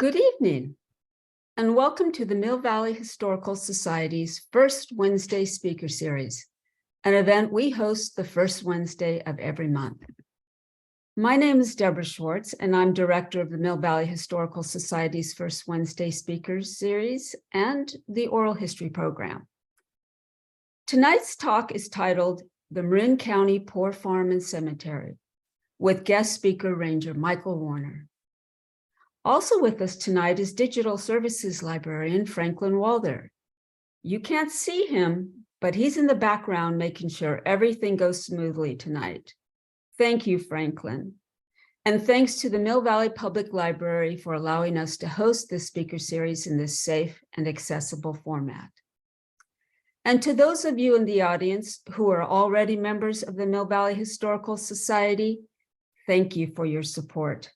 Good evening, and welcome to the Mill Valley Historical Society's First Wednesday Speaker Series, an event we host the first Wednesday of every month. My name is Deborah Schwartz, and I'm director of the Mill Valley Historical Society's First Wednesday Speakers Series and the Oral History Program. Tonight's talk is titled The Marin County Poor Farm and Cemetery, with guest speaker Ranger Michael Warner. Also with us tonight is Digital Services Librarian Franklin Walder. You can't see him, but he's in the background making sure everything goes smoothly tonight. Thank you, Franklin. And thanks to the Mill Valley Public Library for allowing us to host this speaker series in this safe and accessible format. And to those of you in the audience who are already members of the Mill Valley Historical Society, thank you for your support.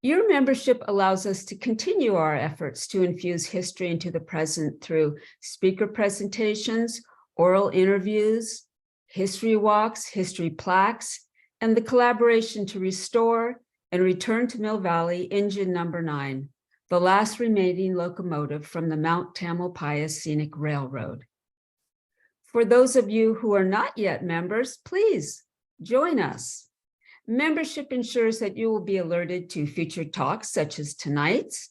Your membership allows us to continue our efforts to infuse history into the present through speaker presentations, oral interviews, history walks, history plaques, and the collaboration to restore and return to Mill Valley Engine Number 9, the last remaining locomotive from the Mount Tamalpais Scenic Railroad. For those of you who are not yet members, please join us. Membership ensures that you will be alerted to future talks such as tonight's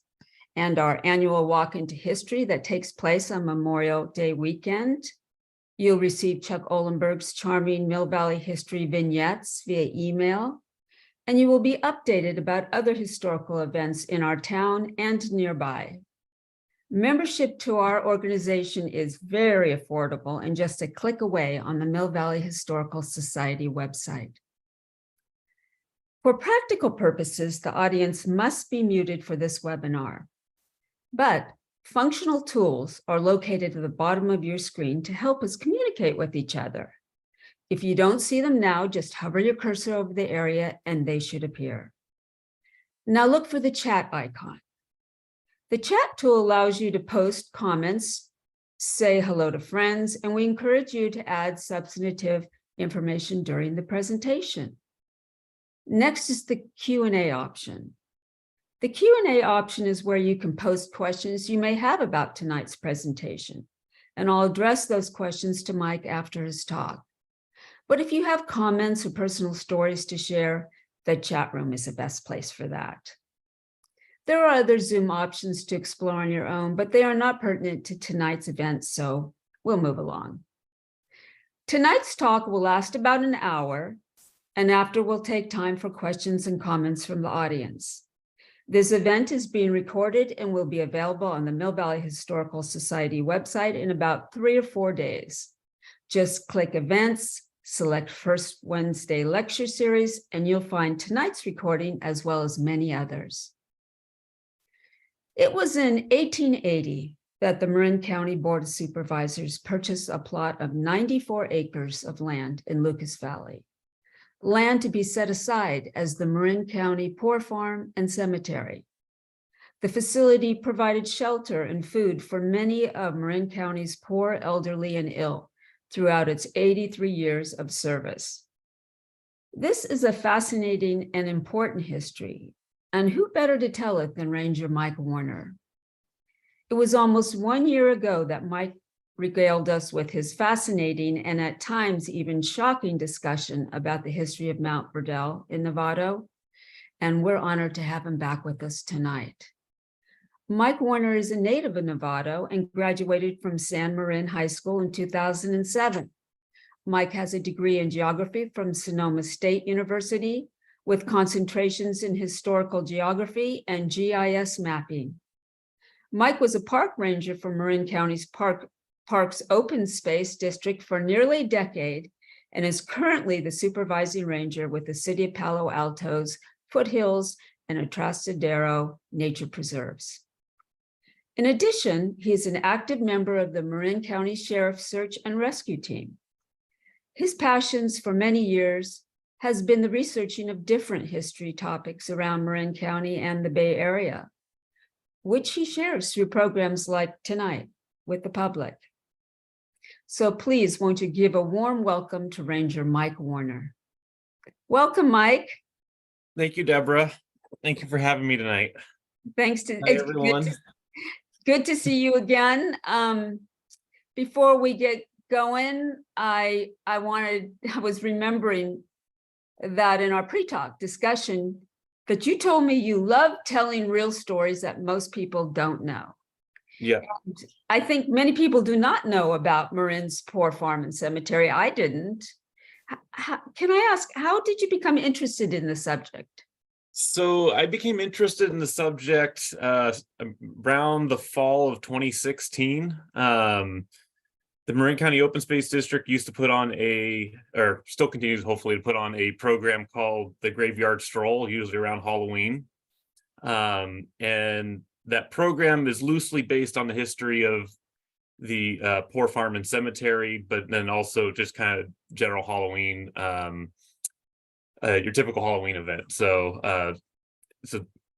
and our annual walk into history that takes place on Memorial Day weekend. You'll receive Chuck Olenberg's charming Mill Valley history vignettes via email, and you will be updated about other historical events in our town and nearby. Membership to our organization is very affordable and just a click away on the Mill Valley Historical Society website. For practical purposes, the audience must be muted for this webinar, but functional tools are located at the bottom of your screen to help us communicate with each other. If you don't see them now, just hover your cursor over the area and they should appear. Now look for the chat icon. The chat tool allows you to post comments, say hello to friends, and we encourage you to add substantive information during the presentation. Next is the Q&A option. The Q&A option is where you can post questions you may have about tonight's presentation, and I'll address those questions to Mike after his talk. But if you have comments or personal stories to share, the chat room is the best place for that. There are other Zoom options to explore on your own, but they are not pertinent to tonight's event, so we'll move along. Tonight's talk will last about an hour, and after we'll take time for questions and comments from the audience. This event is being recorded and will be available on the Mill Valley Historical Society website in about 3 or 4 days. Just click Events, select First Wednesday Lecture Series, and you'll find tonight's recording as well as many others. It was in 1880 that the Marin County Board of Supervisors purchased a plot of 94 acres of land in Lucas Valley. Land to be set aside as the Marin County Poor Farm and Cemetery. The facility provided shelter and food for many of Marin County's poor, elderly, and ill throughout its 83 years of service. This is a fascinating and important history, and who better to tell it than Ranger Mike Warner? It was almost 1 year ago that Mike regaled us with his fascinating and at times even shocking discussion about the history of Mount Verdell in Novato, and we're honored to have him back with us tonight. Mike Warner is a native of Novato and graduated from San Marin High School in 2007. Mike has a degree in geography from Sonoma State University with concentrations in historical geography and GIS mapping. Mike was a park ranger for Marin County's Parks Open Space District for nearly a decade and is currently the supervising ranger with the City of Palo Alto's Foothills and Atrastadero Nature Preserves. In addition, he is an active member of the Marin County Sheriff Search and Rescue Team. His passions for many years has been the researching of different history topics around Marin County and the Bay Area, which he shares through programs like tonight with the public. So please, won't you give a warm welcome to Ranger Mike Warner. Welcome, Mike. Thank you, Deborah. Thank you for having me tonight. Thanks to Hi, everyone. good to see you again. Before we get going, I was remembering that in our pre-talk discussion that you told me you love telling real stories that most people don't know. Yeah. I think many people do not know about Marin's Poor Farm and Cemetery. I didn't. Can I ask, how did you become interested in the subject? So I became interested in the subject around the fall of 2016. The Marin County Open Space District used to put on or still continues hopefully to put on a program called the Graveyard Stroll, usually around Halloween. And that program is loosely based on the history of the Poor Farm and Cemetery, but then also just kind of general Halloween, your typical Halloween event. So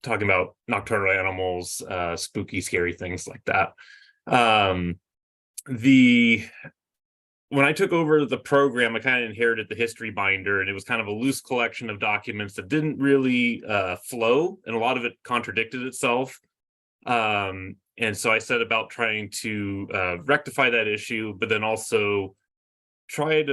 talking about nocturnal animals, spooky, scary things like that. When I took over the program, I kind of inherited the history binder, and it was kind of a loose collection of documents that didn't really flow, and a lot of it contradicted itself. And so I set about trying to rectify that issue, but then also try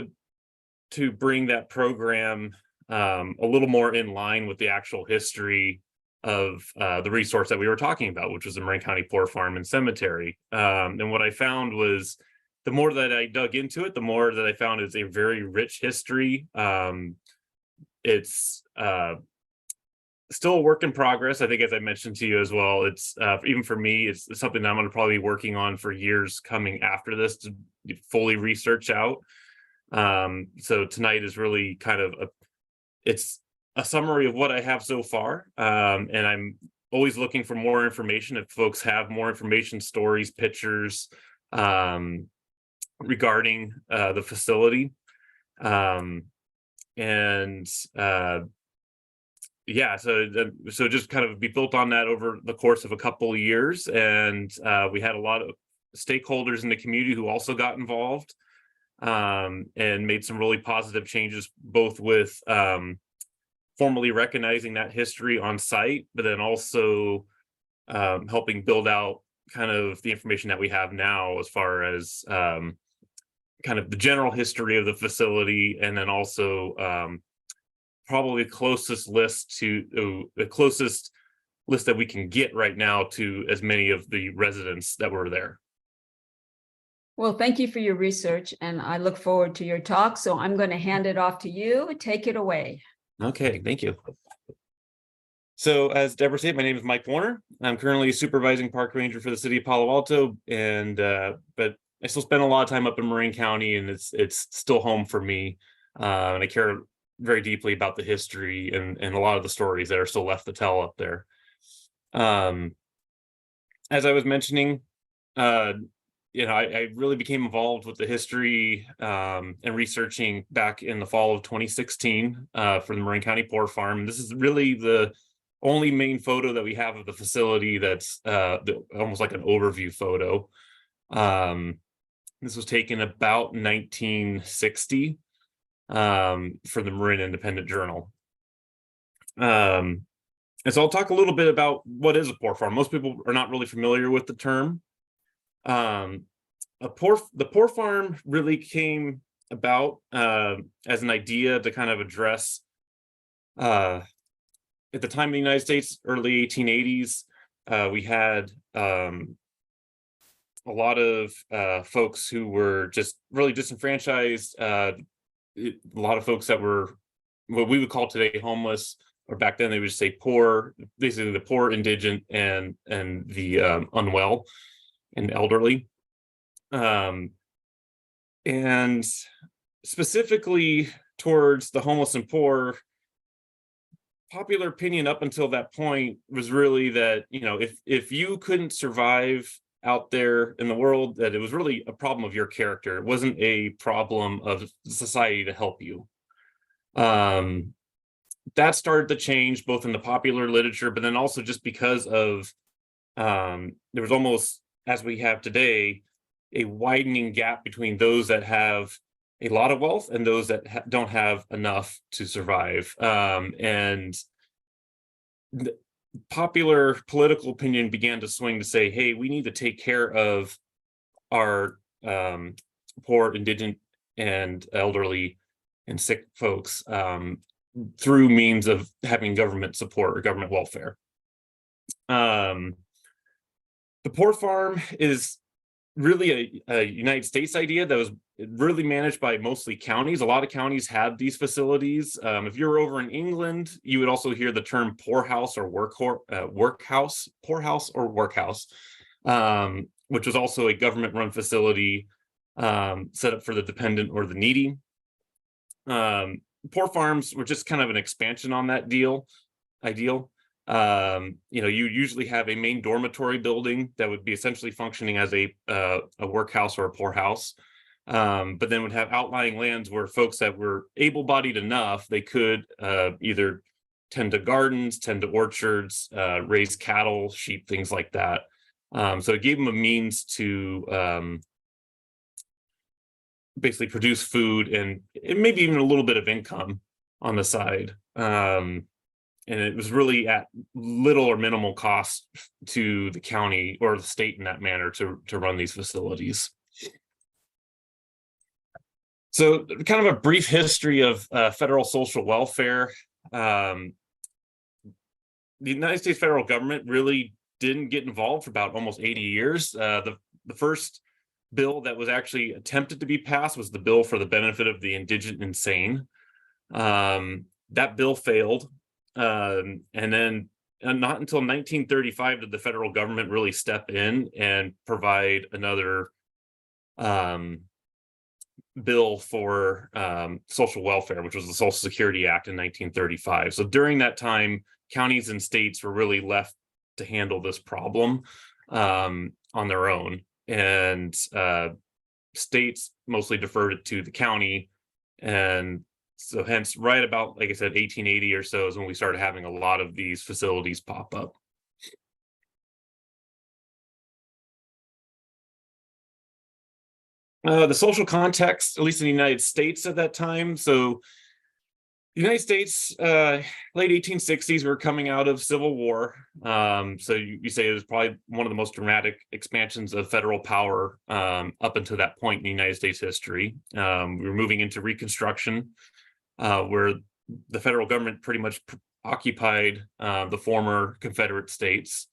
to bring that program a little more in line with the actual history of the resource that we were talking about, which was the Marin County Poor Farm and Cemetery. And what I found was the more that I dug into it, the more that I found it's a very rich history. It's still a work in progress. I think, as I mentioned to you as well, it's even for me, it's something that I'm going to probably be working on for years coming after this to fully research out. So tonight is really kind of it's a summary of what I have so far. And I'm always looking for more information. If folks have more information, stories, pictures regarding the facility. Yeah, so just kind of be built on that over the course of a couple of years. And we had a lot of stakeholders in the community who also got involved and made some really positive changes, both with formally recognizing that history on site, but then also helping build out kind of the information that we have now as far as kind of the general history of the facility, and then also probably the closest list that we can get right now to as many of the residents that were there. Well, thank you for your research, and I look forward to your talk. So I'm going to hand it off to you. Take it away. Okay, thank you. So as Deborah said, my name is Mike Warner. I'm currently a supervising park ranger for the city of Palo Alto, and but I still spend a lot of time up in Marin County, and it's still home for me. And I care very deeply about the history and a lot of the stories that are still left to tell up there. As I was mentioning, I really became involved with the history and researching back in the fall of 2016 for the Marin County Poor Farm. This is really the only main photo that we have of the facility that's almost like an overview photo. This was taken about 1960 for the Marin Independent Journal. And so I'll talk a little bit about what is a poor farm. Most people are not really familiar with the term. The poor farm really came about as an idea to kind of address at the time in the United States, early 1880s, we had a lot of folks who were just really disenfranchised. A lot of folks that were what we would call today homeless, or back then they would just say poor, basically the poor, indigent, and the unwell and elderly. And specifically towards the homeless and poor, popular opinion up until that point was really that, if you couldn't survive out there in the world, that it was really a problem of your character. It wasn't a problem of society to help you. That started to change both in the popular literature, but then also just because of there was almost, as we have today, a widening gap between those that have a lot of wealth and those that don't have enough to survive. And popular political opinion began to swing to say, hey, we need to take care of our poor, indigent, and elderly and sick folks through means of having government support or government welfare. The poor farm is really a United States idea that was really managed by mostly counties. A lot of counties have these facilities. If you're over in England, you would also hear the term poorhouse or workhouse, which was also a government-run facility set up for the dependent or the needy. Poor farms were just kind of an expansion on that ideal. You usually have a main dormitory building that would be essentially functioning as a workhouse or a poorhouse, but then would have outlying lands where folks that were able-bodied enough, they could either tend to gardens, tend to orchards, raise cattle, sheep, things like that. So it gave them a means to basically produce food and maybe even a little bit of income on the side. And it was really at little or minimal cost to the county or the state in that manner to run these facilities. So kind of a brief history of federal social welfare. The United States federal government really didn't get involved for about almost 80 years. The first bill that was actually attempted to be passed was the Bill for the Benefit of the Indigent and Insane. That bill failed. And then not until 1935 did the federal government really step in and provide another bill for social welfare, which was the Social Security Act in 1935. So during that time, counties and states were really left to handle this problem on their own. And states mostly deferred it to the county. And so hence right about, like I said, 1880 or so is when we started having a lot of these facilities pop up. The social context, at least in the United States at that time. So the United States, late 1860s, we're coming out of Civil War. So you say it was probably one of the most dramatic expansions of federal power up until that point in the United States history. We were moving into Reconstruction, where the federal government pretty much occupied the former Confederate states.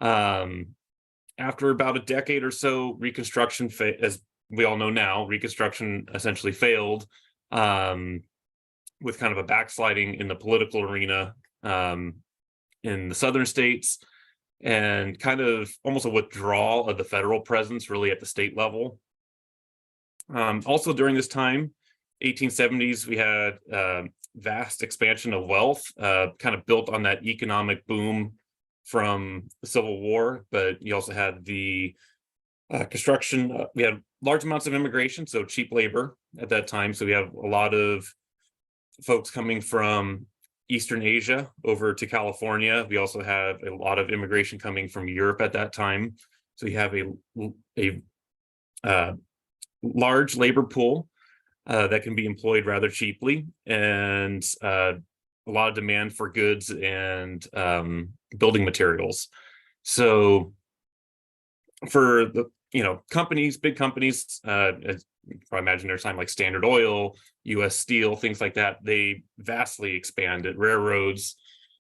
After about a decade or so, Reconstruction, as we all know now, Reconstruction essentially failed, with kind of a backsliding in the political arena in the southern states, and kind of almost a withdrawal of the federal presence really at the state level. Also during this time, 1870s, we had vast expansion of wealth, kind of built on that economic boom from the Civil War, but you also had the construction. We had large amounts of immigration, so cheap labor at that time. So we have a lot of folks coming from Eastern Asia over to California. We also have a lot of immigration coming from Europe at that time. So you have a large labor pool that can be employed rather cheaply, and a lot of demand for goods and building materials. So for the companies, big companies, as I imagine there's time like Standard Oil, U.S. Steel, things like that, they vastly expanded. Railroads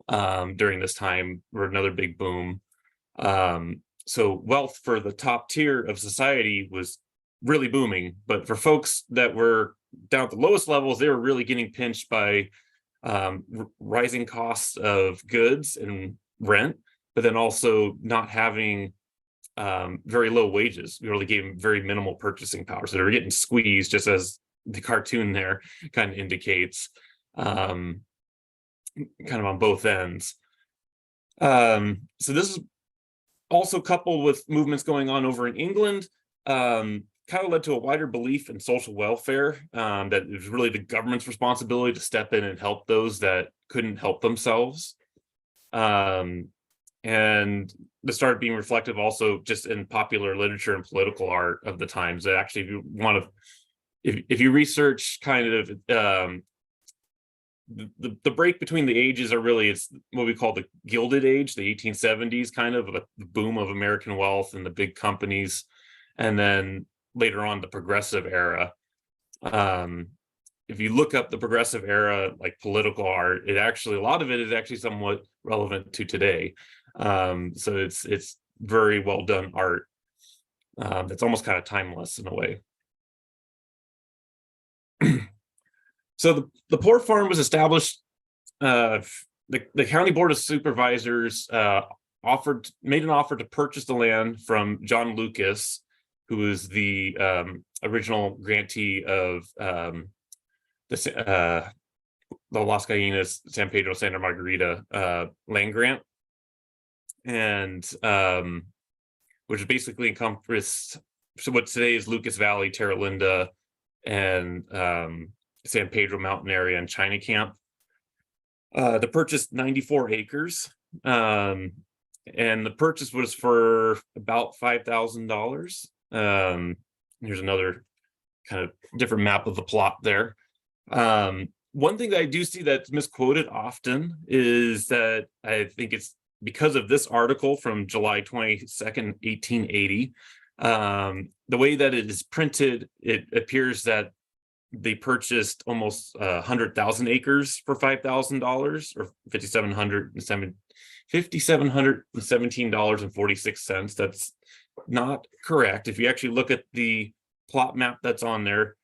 during this time were another big boom. So wealth for the top tier of society was really booming, but for folks that were down at the lowest levels, they were really getting pinched by rising costs of goods and rent, but then also not having very low wages. We really gave them very minimal purchasing power. So they were getting squeezed, just as the cartoon there kind of indicates, kind of on both ends. So this is also coupled with movements going on over in England, kind of led to a wider belief in social welfare, that it was really the government's responsibility to step in and help those that couldn't help themselves. And this started being reflective also just in popular literature and political art of the times. That actually, if you want to, if you research kind of the break between the ages are really, it's what we call the Gilded Age, the 1870s, kind of the boom of American wealth and the big companies, and then later on the Progressive Era. If you look up the Progressive Era, like political art, a lot of it is actually somewhat relevant to today. So it's very well done art. That's almost kind of timeless in a way. So the Port Farm was established. The County Board of Supervisors made an offer to purchase the land from John Lucas, who was the original grantee of the Las Gallinas, San Pedro, Santa Margarita land grant, and which basically encompassed what today is Lucas Valley, Terra Linda, and San Pedro Mountain area and China Camp. The purchase 94 acres, and the purchase was for about $5,000. Here's another kind of different map of the plot there. One thing that I do see that's misquoted often is that I think it's because of this article from July 22nd, 1880. The way that it is printed, it appears that they purchased almost 100,000 acres for $5,000, or $5,717.46. That's not correct. If you actually look at the plot map that's on there,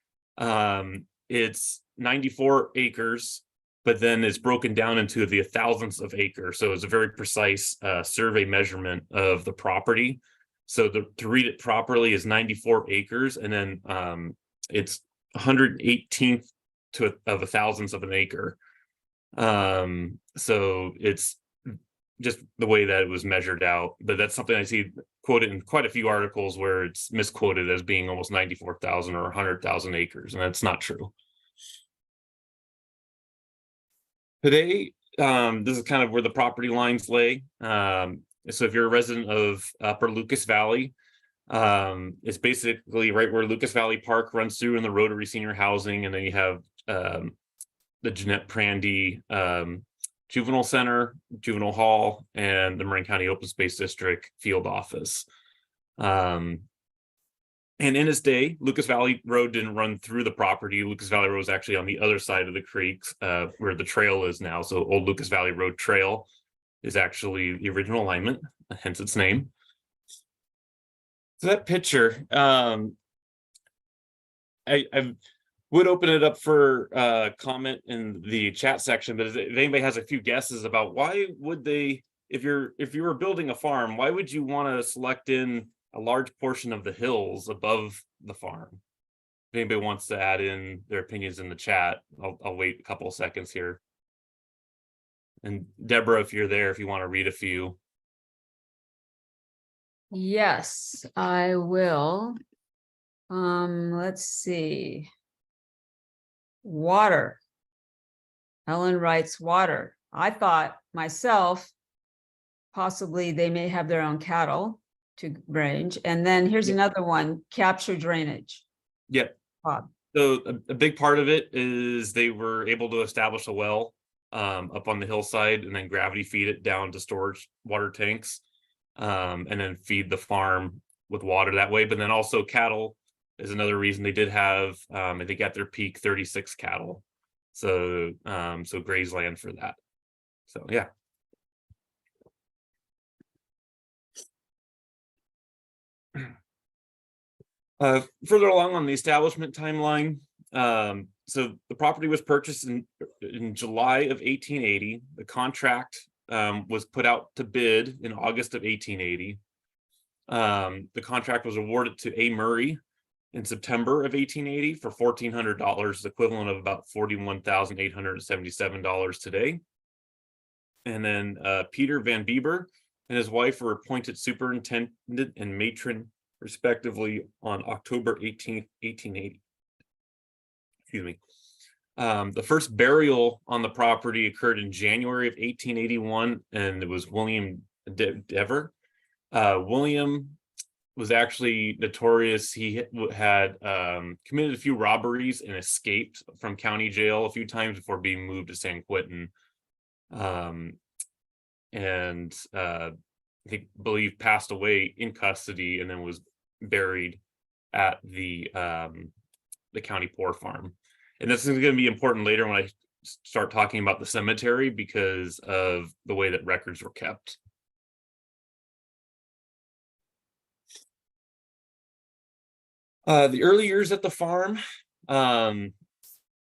it's 94 acres, but then it's broken down into the thousandths of acre. So it's a very precise survey measurement of the property. So to read it properly is 94 acres, and then it's 118th of a thousandth of an acre. So it's just the way that it was measured out. But that's something I see quoted in quite a few articles where it's misquoted as being almost 94,000 or 100,000 acres, and that's not true. Today, this is kind of where the property lines lay. So if you're a resident of Upper Lucas Valley, it's basically right where Lucas Valley Park runs through in the Rotary Senior Housing, and then you have the Jeanette Prandy Juvenile Center, Juvenile Hall, and the Marin County Open Space District field office. And in its day, Lucas Valley Road didn't run through the property. Lucas Valley Road was actually on the other side of the creeks where the trail is now. So Old Lucas Valley Road Trail is actually the original alignment, hence its name. So that picture, I would open it up for comment in the chat section, but if anybody has a few guesses about why would they, if you were building a farm, why would you want to select in a large portion of the hills above the farm? If anybody wants to add in their opinions in the chat, I'll wait a couple of seconds here. And Deborah, if you're there, if you want to read a few. Yes, I will. Let's see. Water. Ellen writes water. I thought myself, possibly they may have their own cattle to range. And then here's another one, capture drainage. Yep. Bob. So a big part of it is they were able to establish a well up on the hillside and then gravity feed it down to storage water tanks, and then feed the farm with water that way. But then also cattle is another reason. They did have, I think at their peak, 36 cattle. So so graze land for that. So yeah. Further along on the establishment timeline, so the property was purchased in July of 1880. The contract was put out to bid in August of 1880. The contract was awarded to A. Murray in September of 1880 for $1,400, equivalent of about $41,877 today. And then Peter Van Bieber and his wife were appointed superintendent and matron respectively on October 18th, 1880. Excuse me. The first burial on the property occurred in January of 1881, and it was William Dever. William was actually notorious. He had committed a few robberies and escaped from county jail a few times before being moved to San Quentin. And I believe passed away in custody and then was buried at the county poor farm. And this is going to be important later when I start talking about the cemetery because of the way that records were kept. The early years at the farm,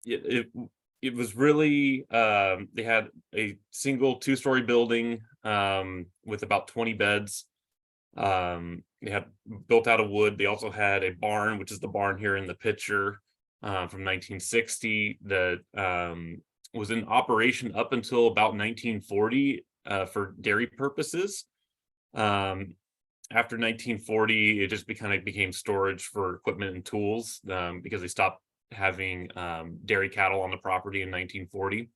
it was really they had a single 2-story building with about 20 beds. They had built out of wood. They also had a barn, which is the barn here in the picture from 1960 that was in operation up until about 1940 for dairy purposes. After 1940, it just kind of became storage for equipment and tools because they stopped having dairy cattle on the property in 1940.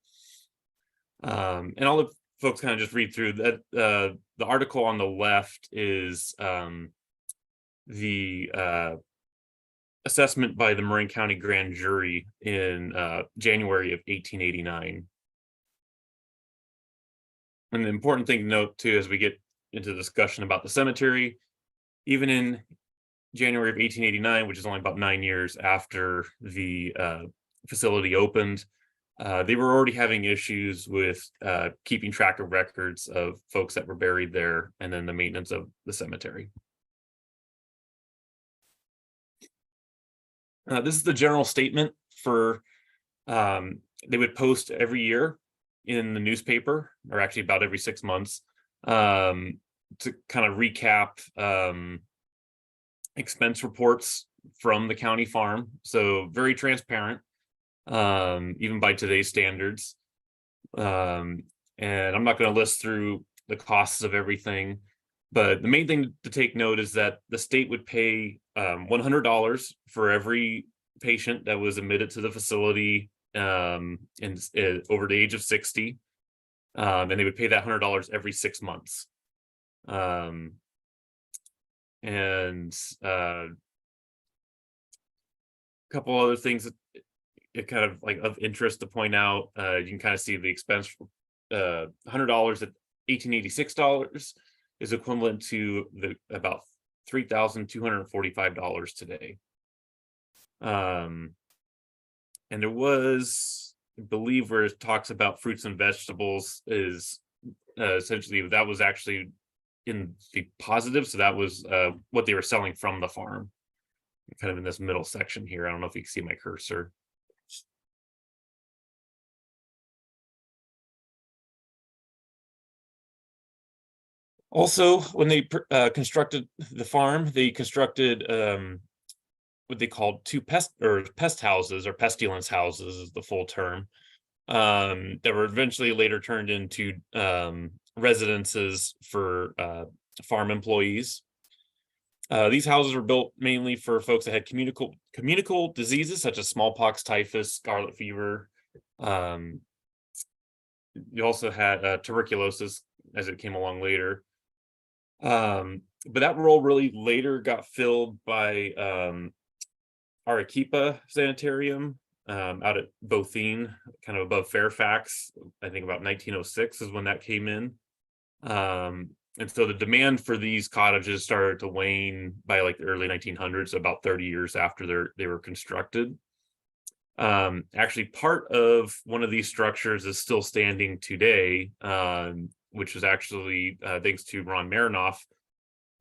And all the folks kind of just read through that. The article on the left is the assessment by the Marin County grand jury in January of 1889. And the important thing to note too, as we get into the discussion about the cemetery, even in January of 1889, which is only about 9 years after the facility opened, they were already having issues with keeping track of records of folks that were buried there and then the maintenance of the cemetery. This is the general statement for they would post every year in the newspaper, or actually about every 6 months, to kind of recap expense reports from the county farm. So very transparent, even by today's standards. And I'm not going to list through the costs of everything, but the main thing to take note is that the state would pay $100 for every patient that was admitted to the facility over the age of 60. And they would pay that $100 every 6 months. And a couple other things that it kind of like of interest to point out. You can kind of see the expense. $100 at $1,886 is equivalent to about $3,245 today. And there was, I believe, where it talks about fruits and vegetables is essentially that was actually in the positive. So that was what they were selling from the farm, kind of in this middle section here. I don't know if you can see my cursor. Also, when they constructed the farm, they constructed what they called two pest houses, or pestilence houses is the full term, that were eventually later turned into residences for farm employees. These houses were built mainly for folks that had communicable diseases such as smallpox, typhus, scarlet fever. You also had tuberculosis as it came along later. But that role really later got filled by Arequipa Sanitarium out at Bothene, kind of above Fairfax. I think about 1906 is when that came in. And so the demand for these cottages started to wane by like the early 1900s, about 30 years after they were constructed. Actually, part of one of these structures is still standing today, which is actually thanks to Ron Marinoff,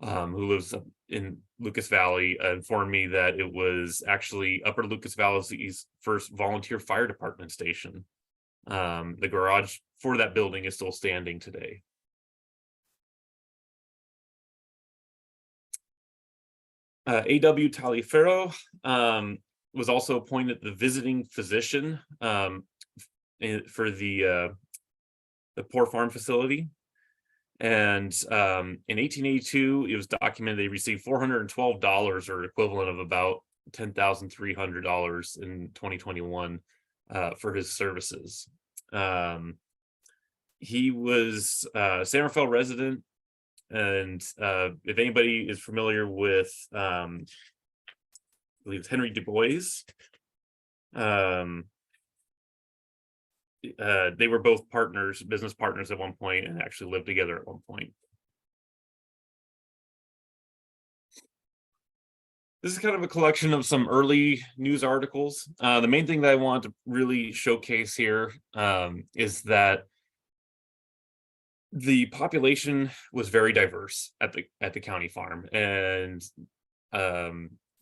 who lives in Lucas Valley, informed me that it was actually Upper Lucas Valley's first volunteer fire department station. The garage for that building is still standing today. A.W. Taliaferro was also appointed the visiting physician for the poor farm facility. And in 1882, it was documented they received $412, or equivalent of about $10,300 in 2021 for his services. He was a San Rafael resident And if anybody is familiar with, I believe it's Henry Du Bois, they were both partners, business partners at one point, and actually lived together at one point. This is kind of a collection of some early news articles. The main thing that I want to really showcase here is that the population was very diverse at the county farm, and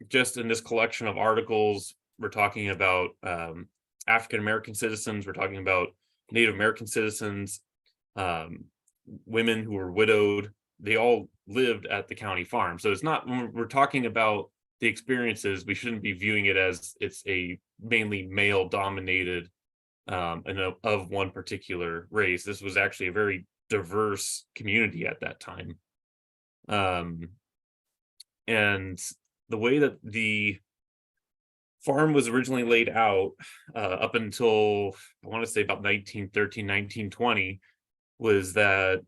just in this collection of articles, we're talking about African American citizens, we're talking about Native American citizens, women who were widowed. They all lived at the county farm. So it's not, when we're talking about the experiences, we shouldn't be viewing it as it's a mainly male dominated and of one particular race. This was actually a very diverse community at that time. And the way that the farm was originally laid out up until, I want to say, about 1913, 1920, was that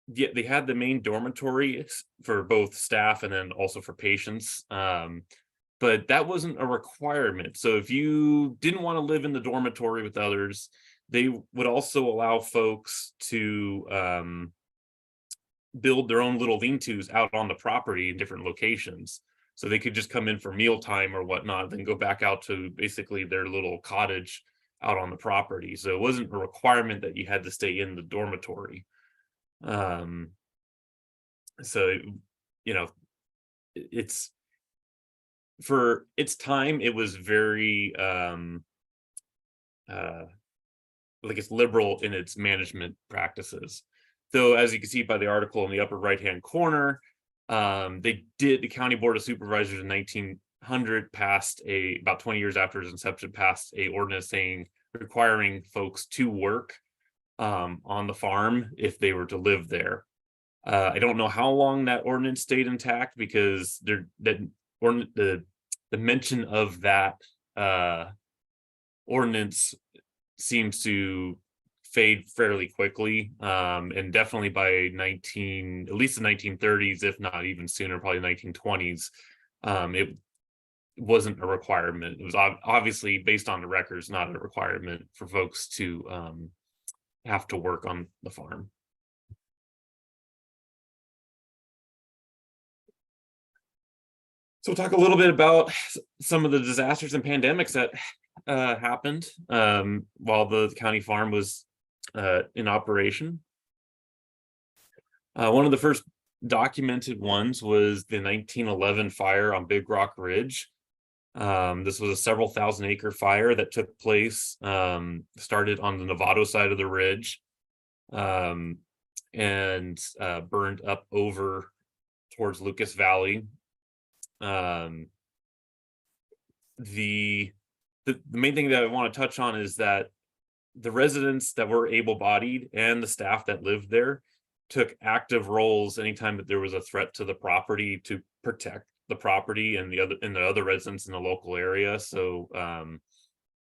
they had the main dormitory for both staff and then also for patients. But that wasn't a requirement. So if you didn't want to live in the dormitory with others, they would also allow folks to build their own little lean-tos out on the property in different locations. So they could just come in for mealtime or whatnot, then go back out to basically their little cottage out on the property. So it wasn't a requirement that you had to stay in the dormitory. So, you know, it's, for its time, it was very like it's liberal in its management practices. Though, as you can see by the article in the upper right hand corner, the County Board of Supervisors in 1900 passed about 20 years after its inception, passed a ordinance requiring folks to work on the farm if they were to live there. I don't know how long that ordinance stayed intact, because the mention of that ordinance seems to fade fairly quickly, and definitely by at least the 1930s, if not even sooner, probably 1920s, it wasn't a requirement. It was obviously, based on the records, not a requirement for folks to have to work on the farm. So we'll talk a little bit about some of the disasters and pandemics that happened while the county farm was in operation. One of the first documented ones was the 1911 fire on Big Rock Ridge. This was a several thousand acre fire that took place, started on the Novato side of the ridge, and burned up over towards Lucas Valley. The main thing that I want to touch on is that the residents that were able-bodied and the staff that lived there took active roles anytime that there was a threat to the property, to protect the property and the other residents in the local area. So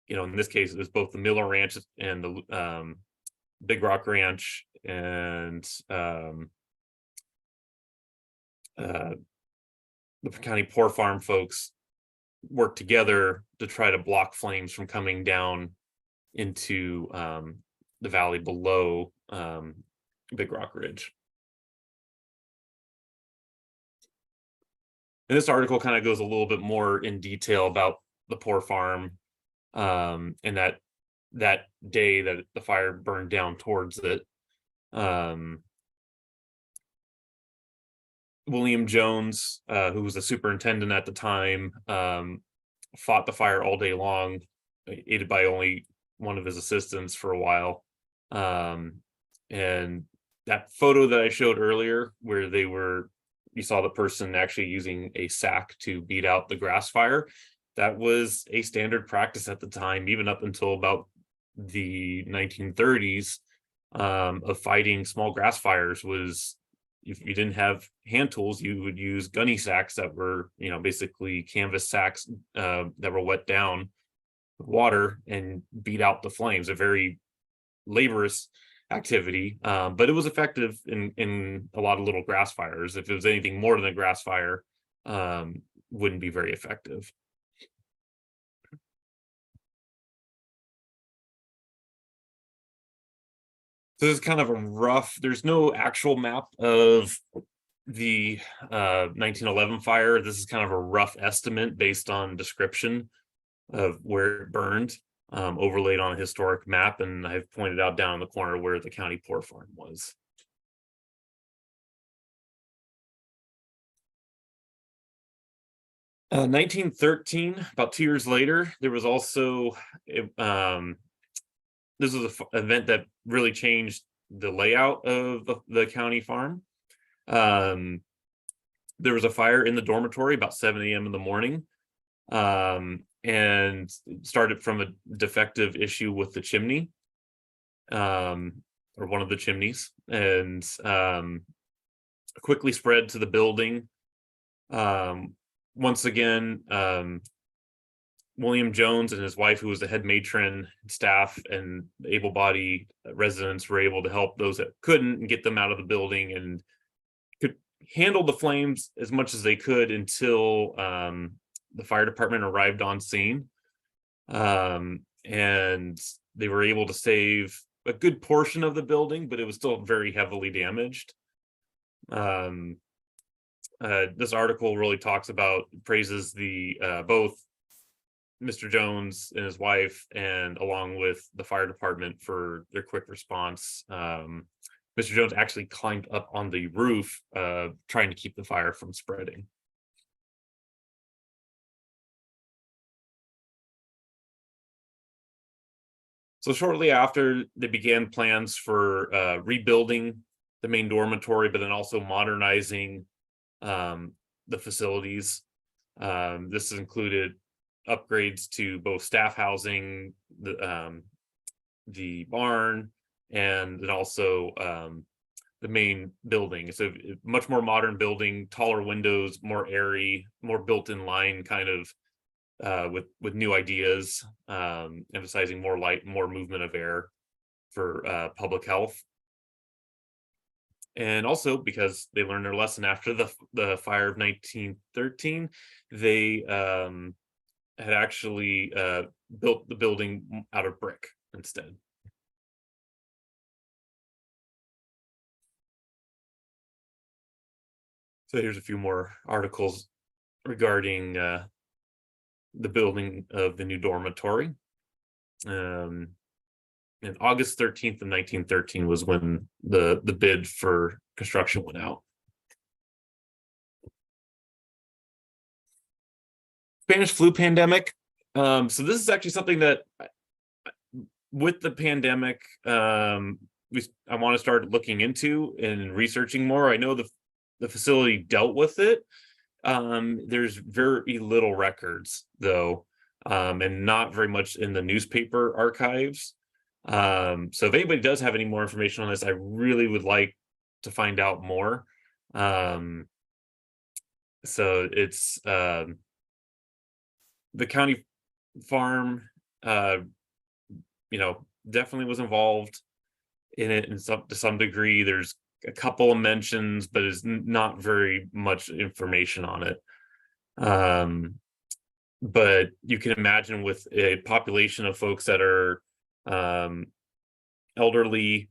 you know, in this case, it was both the Miller Ranch and the Big Rock Ranch, and the county poor farm folks worked together to try to block flames from coming down into the valley below Big Rock Ridge. And this article kind of goes a little bit more in detail about the poor farm, and that day that the fire burned down towards it. William Jones, who was the superintendent at the time, fought the fire all day long, aided by only one of his assistants for a while. And that photo that I showed earlier, where you saw the person actually using a sack to beat out the grass fire, that was a standard practice at the time, even up until about the 1930s, of fighting small grass fires. Was, if you didn't have hand tools, you would use gunny sacks that were, you know, basically canvas sacks that were wet down with water, and beat out the flames. A very laborious activity, but it was effective in a lot of little grass fires. If it was anything more than a grass fire, wouldn't be very effective. So this is kind of a rough, there's no actual map of the 1911 fire. This is kind of a rough estimate based on description of where it burned, overlaid on a historic map, and I've pointed out down in the corner where the county poor farm was. 1913, about 2 years later, there was also this was an event that really changed the layout of the county farm. There was a fire in the dormitory about 7 a.m. in the morning, and it started from a defective issue with the chimney, or one of the chimneys, and quickly spread to the building. Once again, William Jones and his wife, who was the head matron, staff, and able-bodied residents were able to help those that couldn't and get them out of the building, and could handle the flames as much as they could until the fire department arrived on scene. And they were able to save a good portion of the building, but it was still very heavily damaged. This article really talks about, praises the both Mr. Jones and his wife, and along with the fire department for their quick response. Mr. Jones actually climbed up on the roof, trying to keep the fire from spreading. So shortly after, they began plans for rebuilding the main dormitory, but then also modernizing the facilities. This included upgrades to both staff housing, the barn, and then also the main building. So much more modern building, taller windows, more airy, more built-in line, kind of with new ideas, emphasizing more light, more movement of air for public health. And also because they learned their lesson after the fire of 1913, they had actually built the building out of brick instead. So here's a few more articles regarding the building of the new dormitory. And August 13th of 1913 was when the bid for construction went out. Spanish flu pandemic. So this is actually something that, with the pandemic, I want to start looking into and researching more. I know the facility dealt with it. There's very little records though, and not very much in the newspaper archives. So if anybody does have any more information on this, I really would like to find out more. So it's the county farm, definitely was involved in it to some degree. There's a couple of mentions, but it's not very much information on it. But you can imagine, with a population of folks that are elderly,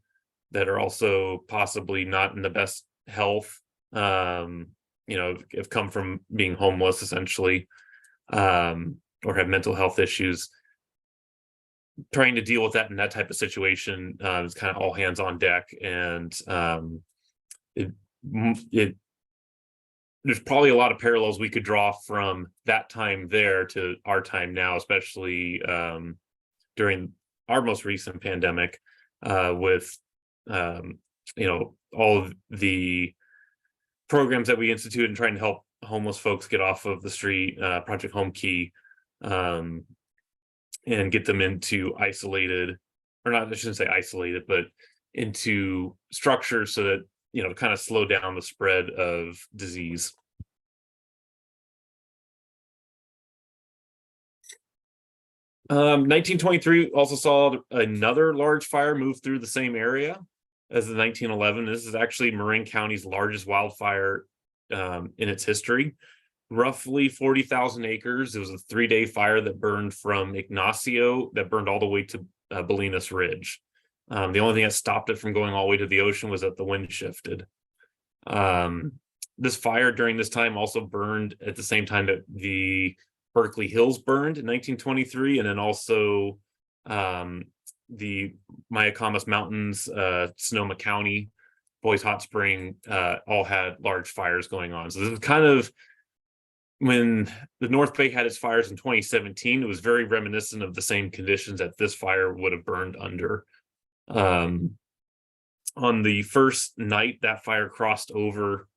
that are also possibly not in the best health, have come from being homeless essentially, or have mental health issues, trying to deal with that in that type of situation is kind of all hands on deck. And there's probably a lot of parallels we could draw from that time there to our time now, especially during our most recent pandemic, with all of the programs that we institute and trying to help homeless folks get off of the street, Project Home Key, and get them into isolated, or not, I shouldn't say isolated, but into structures so that, kind of slow down the spread of disease. 1923 also saw another large fire move through the same area as the 1911. This is actually Marin County's largest wildfire in its history. Roughly 40,000 acres. It was a 3-day fire that burned from Ignacio, that burned all the way to Bolinas Ridge. The only thing that stopped it from going all the way to the ocean was that the wind shifted. This fire during this time also burned at the same time that the Berkeley Hills burned in 1923, and then also the Mayacamas Mountains, Sonoma County, Boys Hot Spring, all had large fires going on. So this is kind of when the North Bay had its fires in 2017. It was very reminiscent of the same conditions that this fire would have burned under. On the first night, that fire crossed over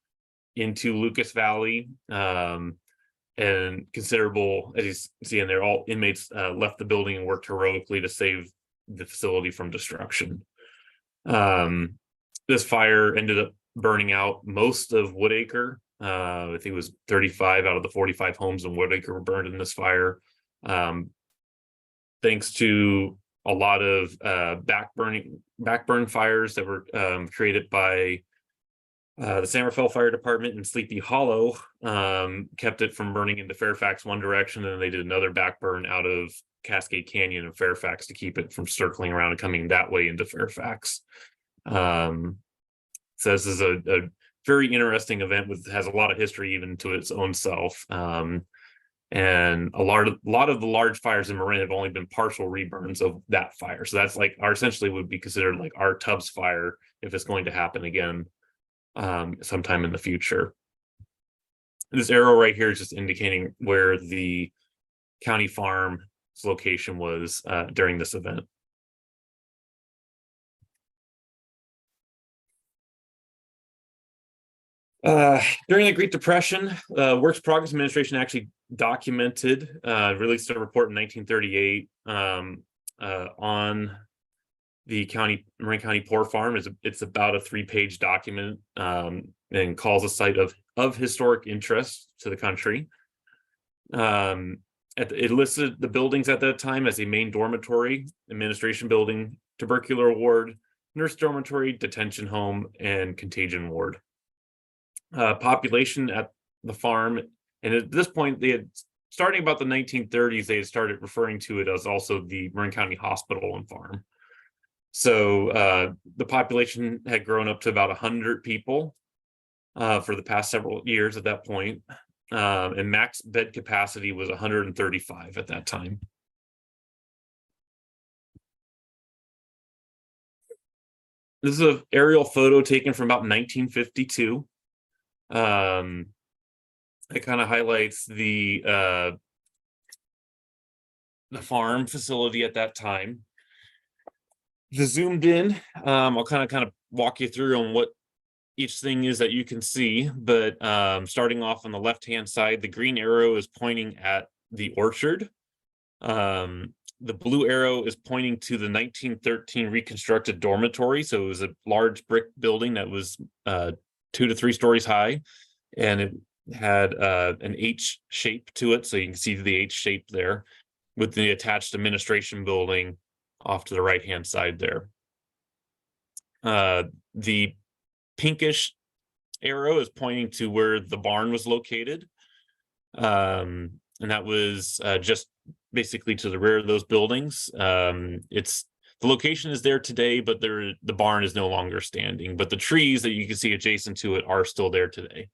into Lucas Valley, and considerable, as you see in there, all inmates left the building and worked heroically to save the facility from destruction. This fire ended up burning out most of Woodacre. I think it was 35 out of the 45 homes in Woodacre were burned in this fire. Thanks to a lot of backburn fires that were created by the San Rafael Fire Department in Sleepy Hollow, kept it from burning into Fairfax one direction, and they did another backburn out of Cascade Canyon in Fairfax to keep it from circling around and coming that way into Fairfax. So this is a very interesting event has a lot of history even to its own self. And a lot of the large fires in Marin have only been partial reburns of that fire. So that's like essentially would be considered like our Tubbs fire if it's going to happen again sometime in the future. This arrow right here is just indicating where the county farm's location was during this event. During the Great Depression, Works Progress Administration actually documented, released a report in 1938 on the Marin County Poor Farm. It's about a 3-page document, and calls a site of historic interest to the country. It listed the buildings at that time as a main dormitory, administration building, tubercular ward, nurse dormitory, detention home, and contagion ward. Population at the farm, and at this point they had, starting about the 1930s, they had started referring to it as also the Marin County Hospital and Farm. So the population had grown up to about 100 people for the past several years at that point, and max bed capacity was 135 at that time. This is an aerial photo taken from about 1952. It kind of highlights the farm facility at that time. The zoomed in, I'll kind of walk you through on what each thing is that you can see, but starting off on the left-hand side, the green arrow is pointing at the orchard. The blue arrow is pointing to the 1913 reconstructed dormitory. So it was a large brick building that was 2 to 3 stories high, and it had an H shape to it. So you can see the H shape there with the attached administration building off to the right-hand side there. The pinkish arrow is pointing to where the barn was located. And that was just basically to the rear of those buildings. The location is there today, but the barn is no longer standing, but the trees that you can see adjacent to it are still there today.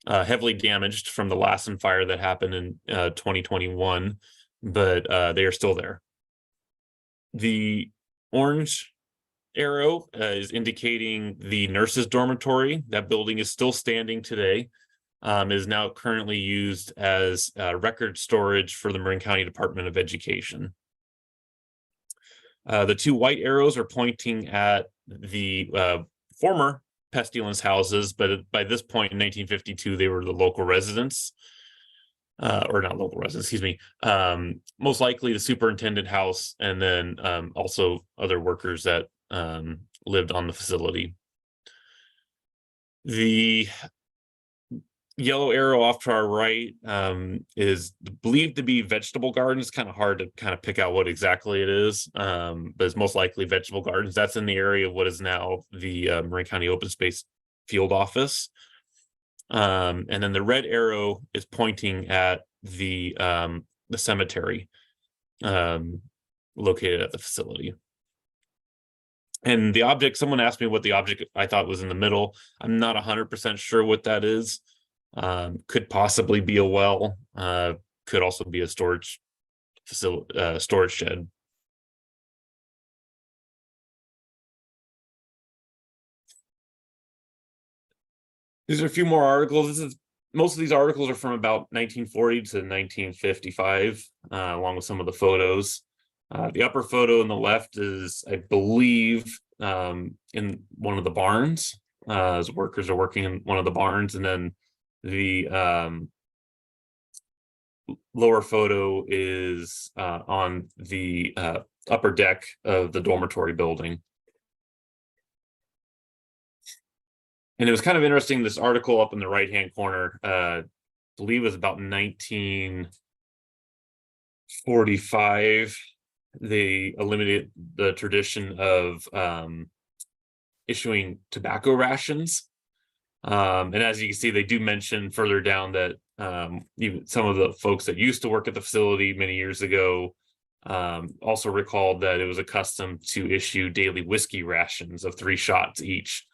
Heavily damaged from the Lassen fire that happened in 2021, but they are still there. The orange arrow is indicating the nurses' dormitory. That building is still standing today. Is now currently used as record storage for the Marin County Department of Education. The 2 white arrows are pointing at the former pestilence houses, but by this point in 1952, they were the local residents, or not local residents, excuse me, most likely the superintendent house, and then also other workers that lived on the facility. The yellow arrow off to our right is believed to be vegetable gardens. Kind of hard to kind of pick out what exactly it is, but it's most likely vegetable gardens. That's in the area of what is now the Marin County Open Space Field Office. And then the red arrow is pointing at the cemetery located at the facility. And the object, someone asked me what the object I thought was in the middle. I'm not 100% sure what that is. Could possibly be a well, could also be a storage facility, storage shed. These are a few more articles. Most of these articles are from about 1940 to 1955, along with some of the photos. The upper photo on the left is, I believe, in one of the barns, as workers are working in one of the barns, and then the lower photo is on the upper deck of the dormitory building. And it was kind of interesting, this article up in the right-hand corner, I believe it was about 1945. They eliminated the tradition of issuing tobacco rations. And as you can see, they do mention further down that even some of the folks that used to work at the facility many years ago also recalled that it was a custom to issue daily whiskey rations of 3 shots each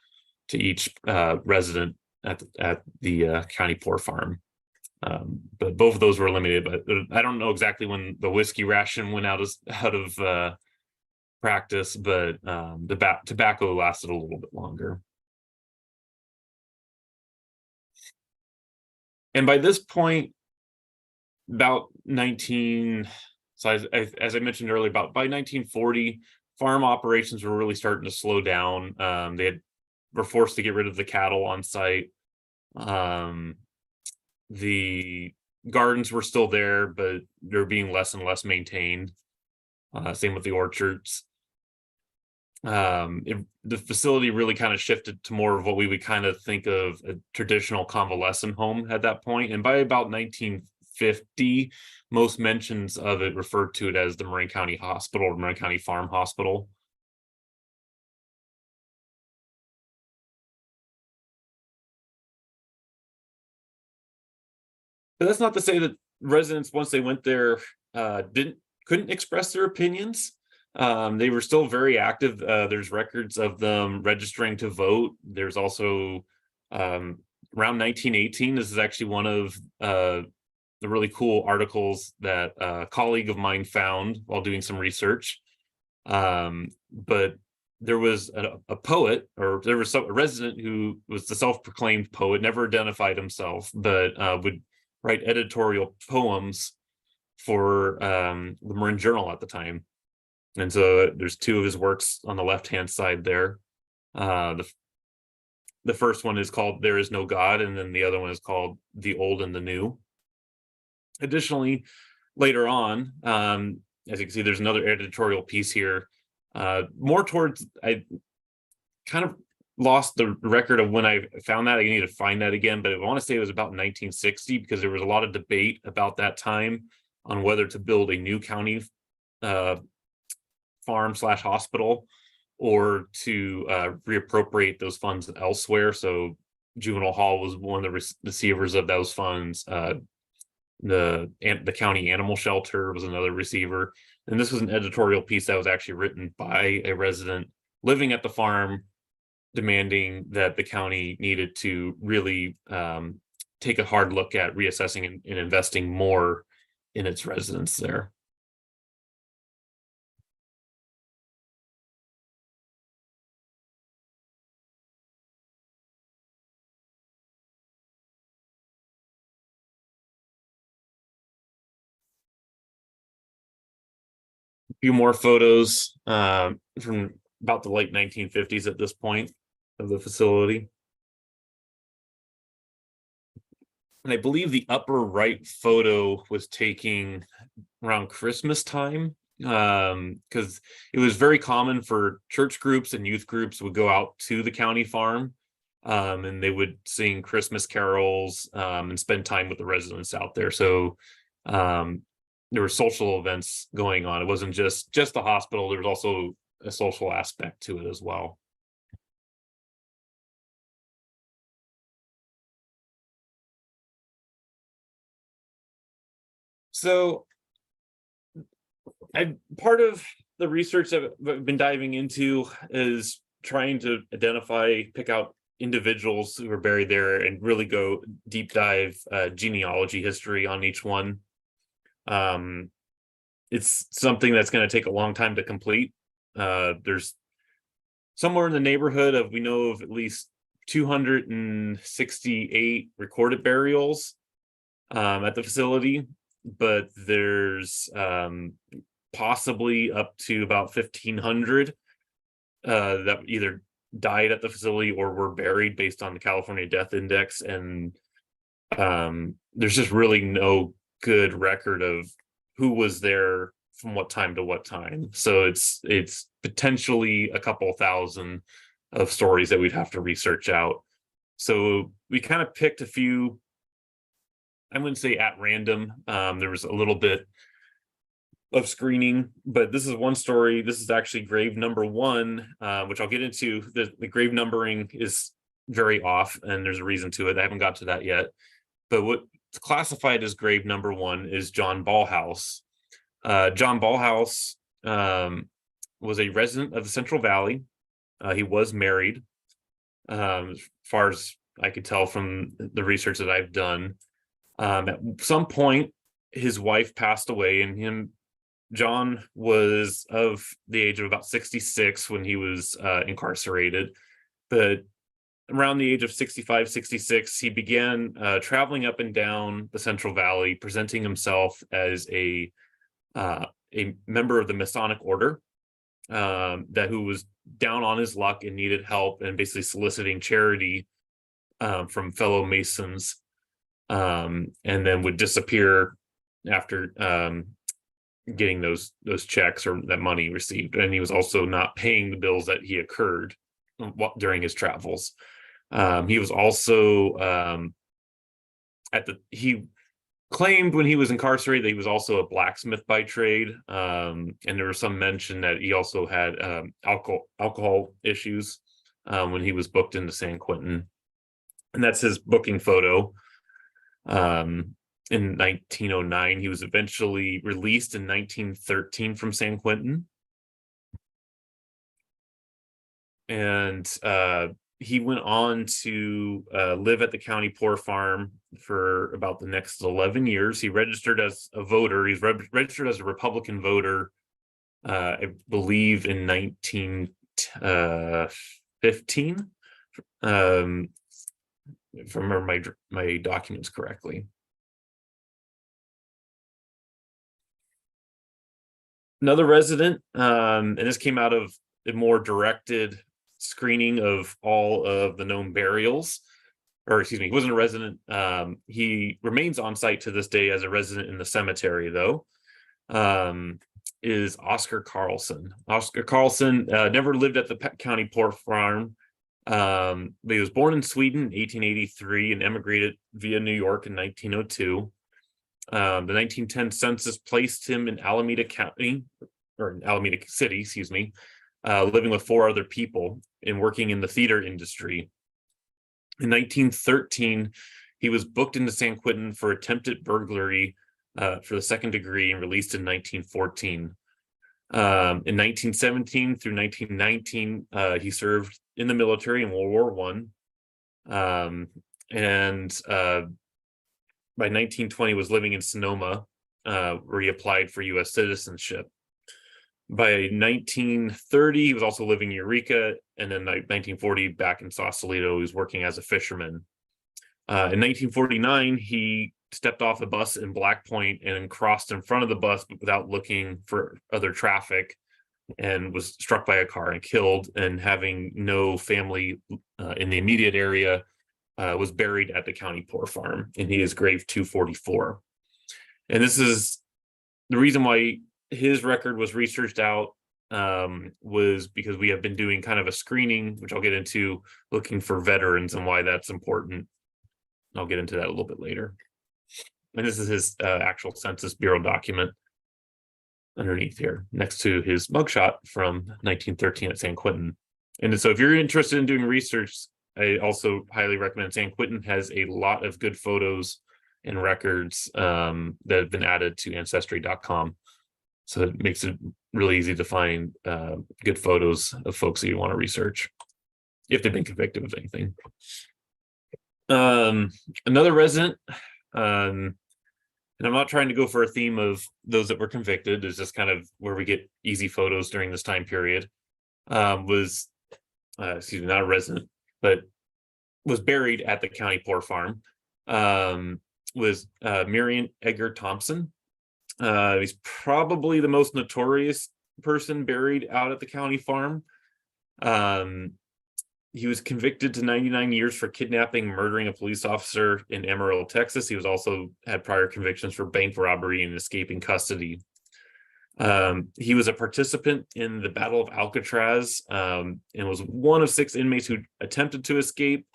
to each resident at the county poor farm. But both of those were eliminated. But I don't know exactly when the whiskey ration went out of practice, but the tobacco lasted a little bit longer. And by this point, about so as I mentioned earlier, by 1940, farm operations were really starting to slow down. They were forced to get rid of the cattle on site. The gardens were still there, but they're being less and less maintained. Same with the orchards. The facility really kind of shifted to more of what we would kind of think of a traditional convalescent home at that point. And by about 1950, most mentions of it referred to it as the Marin County Hospital or Marin County Farm Hospital. But that's not to say that residents, once they went there, couldn't express their opinions. They were still very active. There's records of them registering to vote. There's also around 1918. This is actually one of the really cool articles that a colleague of mine found while doing some research. But there was a poet, or there was a resident who was the self-proclaimed poet, never identified himself, but would write editorial poems for the Marin Journal at the time. And so there's 2 of his works on the left-hand side there. The first one is called There Is No God, and then the other one is called The Old and the New. Additionally, later on, as you can see, there's another editorial piece here, more towards, I kind of lost the record of when I found that. I need to find that again, but I want to say it was about 1960, because there was a lot of debate about that time on whether to build a new county farm/hospital or to reappropriate those funds elsewhere. So juvenile hall was one of the receivers of those funds. The county animal shelter was another receiver. And this was an editorial piece that was actually written by a resident living at the farm, demanding that the county needed to really take a hard look at reassessing and investing more in its residents there. A few more photos from about the late 1950s at this point of the facility. And I believe the upper right photo was taken around Christmas time, because it was very common for church groups and youth groups would go out to the county farm and they would sing Christmas carols and spend time with the residents out there. So there were social events going on. It wasn't just the hospital. There was also a social aspect to it as well. So part of the research that I've been diving into is trying to pick out individuals who are buried there and really go deep dive genealogy history on each one. It's something that's going to take a long time to complete. There's somewhere in the neighborhood of, we know of at least 268 recorded burials at the facility, but there's possibly up to about 1,500 that either died at the facility or were buried based on the California Death Index. And there's just really no good record of who was there from what time to what time. So it's potentially a couple thousand of stories that we'd have to research out. So we kind of picked a few, I wouldn't say at random. There was a little bit of screening, but this is one story. This is actually grave number 1, which I'll get into. The grave numbering is very off, and there's a reason to it. I haven't got to that yet. But what's classified as grave number 1 is John Ballhouse. John Ballhouse was a resident of the Central Valley. He was married, as far as I could tell from the research that I've done. At some point, his wife passed away, and John was of the age of about 66 when he was incarcerated. But around the age of 65, 66, he began traveling up and down the Central Valley, presenting himself as a member of the Masonic Order, who was down on his luck and needed help, and basically soliciting charity from fellow Masons, and then would disappear after getting those checks or that money received. And he was also not paying the bills that he incurred during his travels. He was also he claimed when he was incarcerated that he was also a blacksmith by trade, and there was some mention that he also had alcohol issues when he was booked into San Quentin. And that's his booking photo. In 1909, he was eventually released in 1913 from San Quentin. And he went on to live at the county poor farm for about the next 11 years. He registered as a voter. He's registered as a Republican voter, I believe, in 1915, if I remember my documents correctly. Another resident, and this came out of a more directed screening of all of the known burials, or excuse me, he wasn't a resident. He remains on site to this day as a resident in the cemetery, though, is Oscar Carlson. Oscar Carlson never lived at the county poor farm, but he was born in Sweden in 1883 and emigrated via New York in 1902. The 1910 census placed him in Alameda County, or in Alameda City, excuse me, living with 4 other people and working in the theater industry. In 1913, he was booked into San Quentin for attempted burglary for the 2nd degree and released in 1914. In 1917 through 1919, he served in the military in World War I. By 1920 was living in Sonoma, where he applied for U.S. citizenship. By 1930, he was also living in Eureka, and then 1940 back in Sausalito, he was working as a fisherman. In 1949, he stepped off a bus in Black Point and crossed in front of the bus without looking for other traffic, and was struck by a car and killed. And having no family in the immediate area, was buried at the county poor farm, and he is grave 244. And this is the reason why his record was researched out was because we have been doing kind of a screening, which I'll get into, looking for veterans and why that's important. I'll get into that a little bit later. And this is his actual Census Bureau document underneath here, next to his mugshot from 1913 at San Quentin. And so if you're interested in doing research, I also highly recommend San Quentin has a lot of good photos and records that have been added to ancestry.com. So it makes it really easy to find good photos of folks that you want to research if they've been convicted of anything. Another resident, and I'm not trying to go for a theme of those that were convicted, it's just kind of where we get easy photos during this time period, was, excuse me, not a resident, but was buried at the county poor farm, was Marin Edgar Thompson. He's probably the most notorious person buried out at the county farm. He was convicted to 99 years for kidnapping, murdering a police officer in Amarillo, Texas. He was also had prior convictions for bank robbery and escaping custody. He was a participant in the Battle of Alcatraz, and was one of 6 inmates who attempted to escape,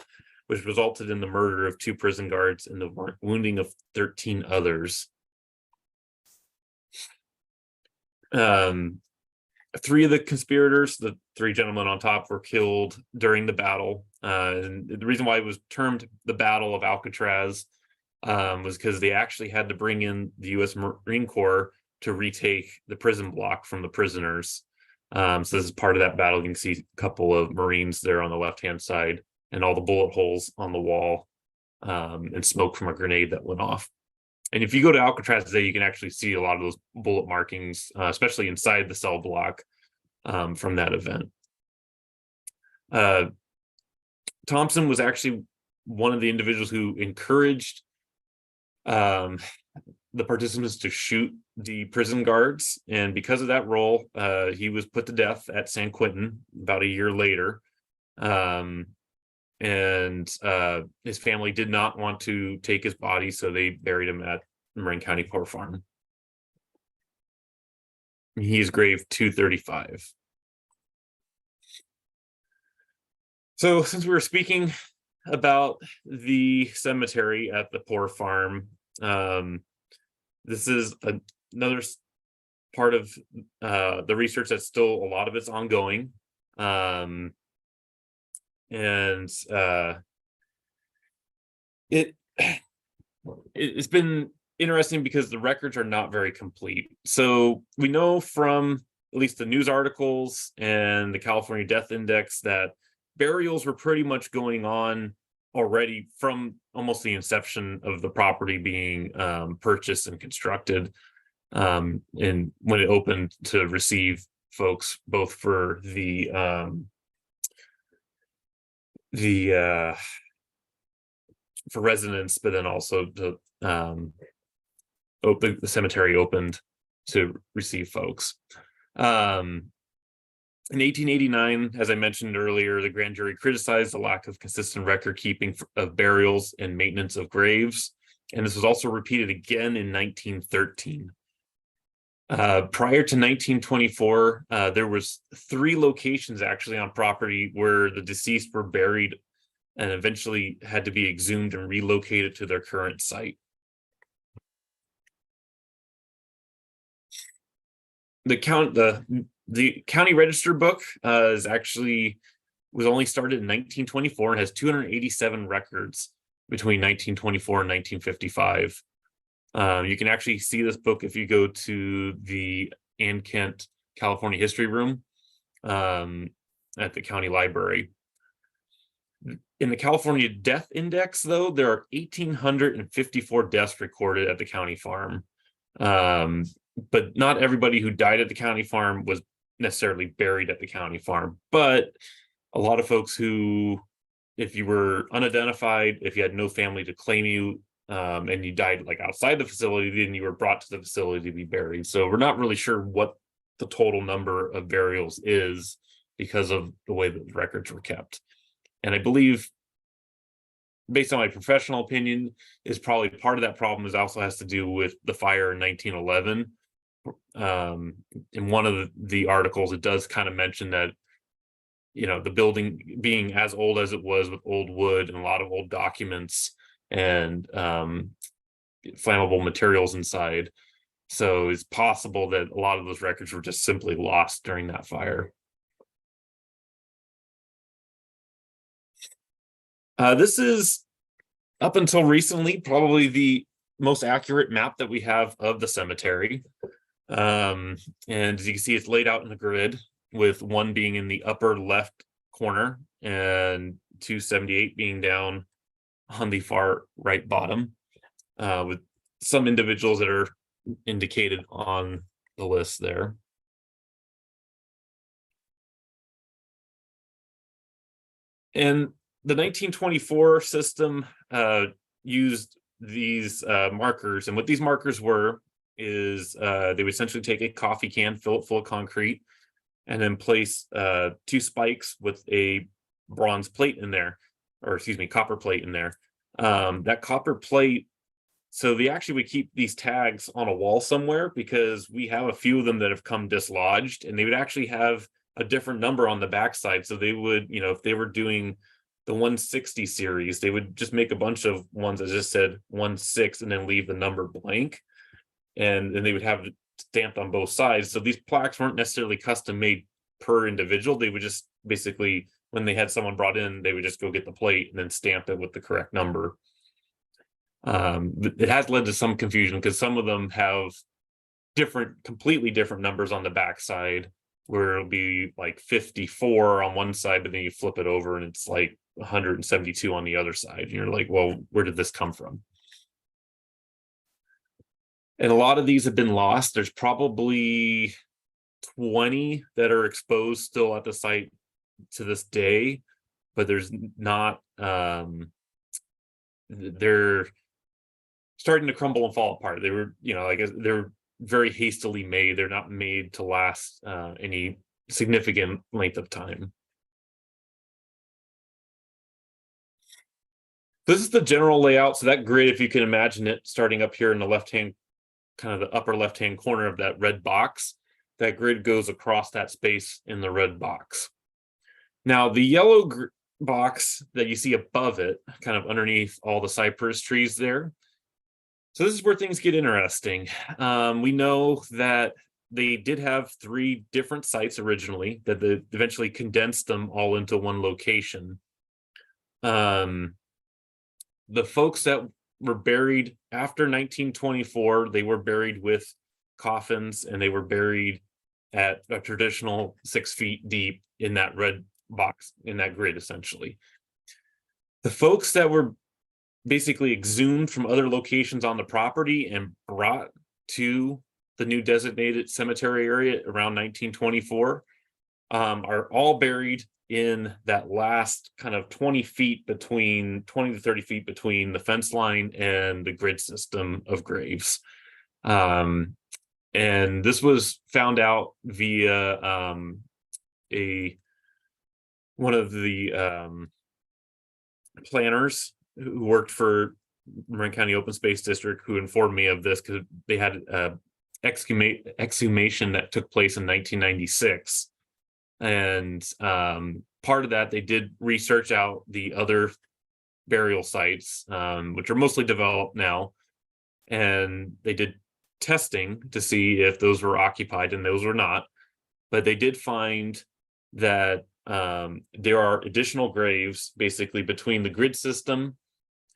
which resulted in the murder of 2 prison guards and the wounding of 13 others. 3 of the conspirators, the 3 gentlemen on top, were killed during the battle. And the reason why it was termed the Battle of Alcatraz was because they actually had to bring in the U.S. Marine Corps to retake the prison block from the prisoners. So this is part of that battle. You can see a couple of Marines there on the left-hand side and all the bullet holes on the wall, and smoke from a grenade that went off. And if you go to Alcatraz today, you can actually see a lot of those bullet markings, especially inside the cell block, from that event. Thompson was actually one of the individuals who encouraged the participants to shoot the prison guards. And because of that role, he was put to death at San Quentin about a year later. And his family did not want to take his body, so they buried him at Marin County Poor Farm. He is grave 235. So since we were speaking about the cemetery at the Poor Farm, this is another part of the research that's still, a lot of it's ongoing. It's been interesting because the records are not very complete. So we know from at least the news articles and the California Death Index that burials were pretty much going on already from almost the inception of the property being purchased and constructed, and when it opened to receive folks, both for the for residents, but then also the cemetery opened to receive folks. In 1889, as I mentioned earlier, the grand jury criticized the lack of consistent record keeping of burials and maintenance of graves. And this was also repeated again in 1913. Prior to 1924, there was 3 locations actually on property where the deceased were buried and eventually had to be exhumed and relocated to their current site. The county register book was only started in 1924 and has 287 records between 1924 and 1955. You can actually see this book if you go to the Ann Kent California History Room at the county library. In the California Death Index, though, there are 1,854 deaths recorded at the county farm. But not everybody who died at the county farm was necessarily buried at the county farm. But a lot of folks who, if you were unidentified, if you had no family to claim you, and you died like outside the facility, then you were brought to the facility to be buried. So we're not really sure what the total number of burials is because of the way that the records were kept. And I believe, based on my professional opinion, is probably part of that problem is also has to do with the fire in 1911. in one of the articles, it does kind of mention that, you know, the building being as old as it was, with old wood and a lot of old documents and flammable materials inside. So it's possible that a lot of those records were just simply lost during that fire. This is, up until recently, probably the most accurate map that we have of the cemetery. And as you can see, it's laid out in the grid, with 1 being in the upper left corner and 278 being down on the far right bottom, with some individuals that are indicated on the list there. And the 1924 system used these markers, and what these markers were is they would essentially take a coffee can, fill it full of concrete, and then place 2 spikes with a bronze plate in there, or excuse me, copper plate in there. That copper plate, so they actually would keep these tags on a wall somewhere, because we have a few of them that have come dislodged, and they would actually have a different number on the backside. So they would, you know, if they were doing the 160 series, they would just make a bunch of ones that just said 16 and then leave the number blank. And then they would have it stamped on both sides. So these plaques weren't necessarily custom made per individual. They would just basically, when they had someone brought in, they would just go get the plate and then stamp it with the correct number. It has led to some confusion, because some of them have completely different numbers on the backside, where it'll be like 54 on one side, but then you flip it over and it's like 172 on the other side. And you're like, well, where did this come from? And a lot of these have been lost. There's probably 20 that are exposed still at the site to this day, but there's not, they're starting to crumble and fall apart. They were, you know, like, they're very hastily made. They're not made to last any significant length of time. This is the general layout. So that grid, if you can imagine it, starting up here in the left-hand, kind of the upper left-hand corner of that red box, that grid goes across that space in the red box. Now, the yellow box that you see above it, kind of underneath all the cypress trees there, so this is where things get interesting. We know that they did have 3 different sites originally, that they eventually condensed them all into one location. The folks that were buried after 1924, they were buried with coffins, and they were buried at a traditional 6 feet deep in that red box, in that grid, essentially. The folks that were basically exhumed from other locations on the property and brought to the new designated cemetery area around 1924 are all buried in that last kind of 20 to 30 feet between the fence line and the grid system of graves. And this was found out via one of the planners who worked for Marin County Open Space District, who informed me of this, because they had exhumation that took place in 1996. And part of that, they did research out the other burial sites, which are mostly developed now. And they did testing to see if those were occupied, and those were not. But they did find that there are additional graves basically between the grid system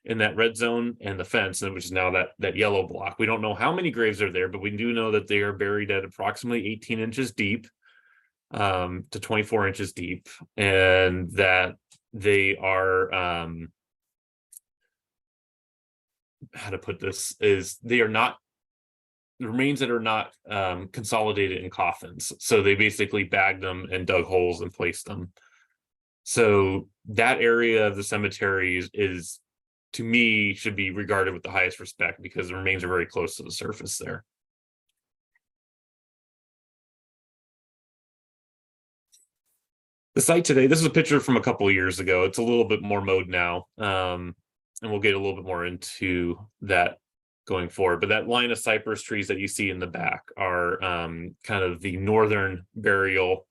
in that red zone and the fence, which is now that yellow block. We don't know how many graves are there, but we do know that they are buried at approximately 18 inches deep to 24 inches deep, and that they are how to put this is they are not the remains that are not consolidated in coffins. So they basically bagged them and dug holes and placed them. So that area of the cemetery is to me, should be regarded with the highest respect, because the remains are very close to the surface there. The site today, this is a picture from a couple of years ago. It's a little bit more mowed now. And we'll get a little bit more into that going forward. But that line of cypress trees that you see in the back are kind of the northern burial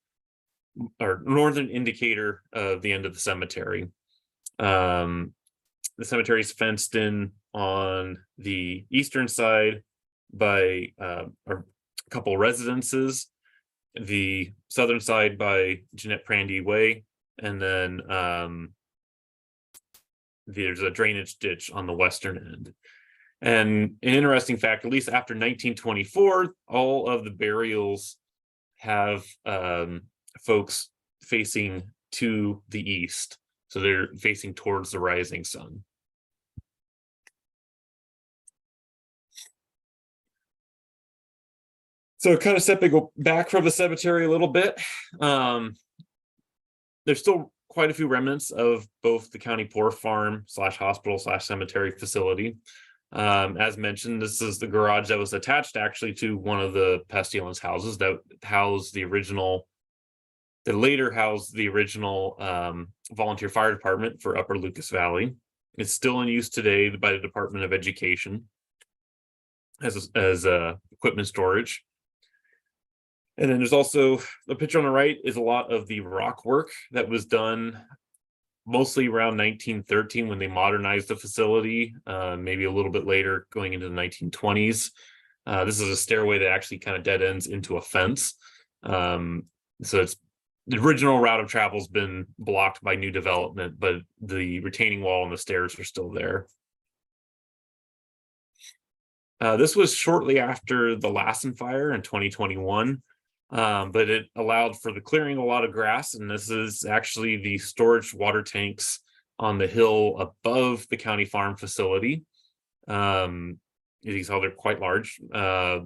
or northern indicator of the end of the cemetery. The cemetery is fenced in on the eastern side by a couple residences, the southern side by Jeanette Prandy Way, and then there's a drainage ditch on the western end. And an interesting fact, at least after 1924, all of the burials have folks facing to the east. So they're facing towards the rising sun. So kind of stepping back from the cemetery a little bit, there's still quite a few remnants of both the county poor farm / hospital / cemetery facility. As mentioned, this is the garage that was attached actually to one of the pestilence houses that housed the original, that later housed the original volunteer fire department for Upper Lucas Valley. It's still in use today by the Department of Education as equipment storage. And then there's also the picture on the right is a lot of the rock work that was done mostly around 1913 when they modernized the facility, maybe a little bit later going into the 1920s. This is a stairway that actually kind of dead ends into a fence. So it's the original route of travel has been blocked by new development, but the retaining wall and the stairs are still there. This was shortly after the Lassen fire in 2021. But it allowed for the clearing of a lot of grass, and this is actually the storage water tanks on the hill above the county farm facility. These are quite large, at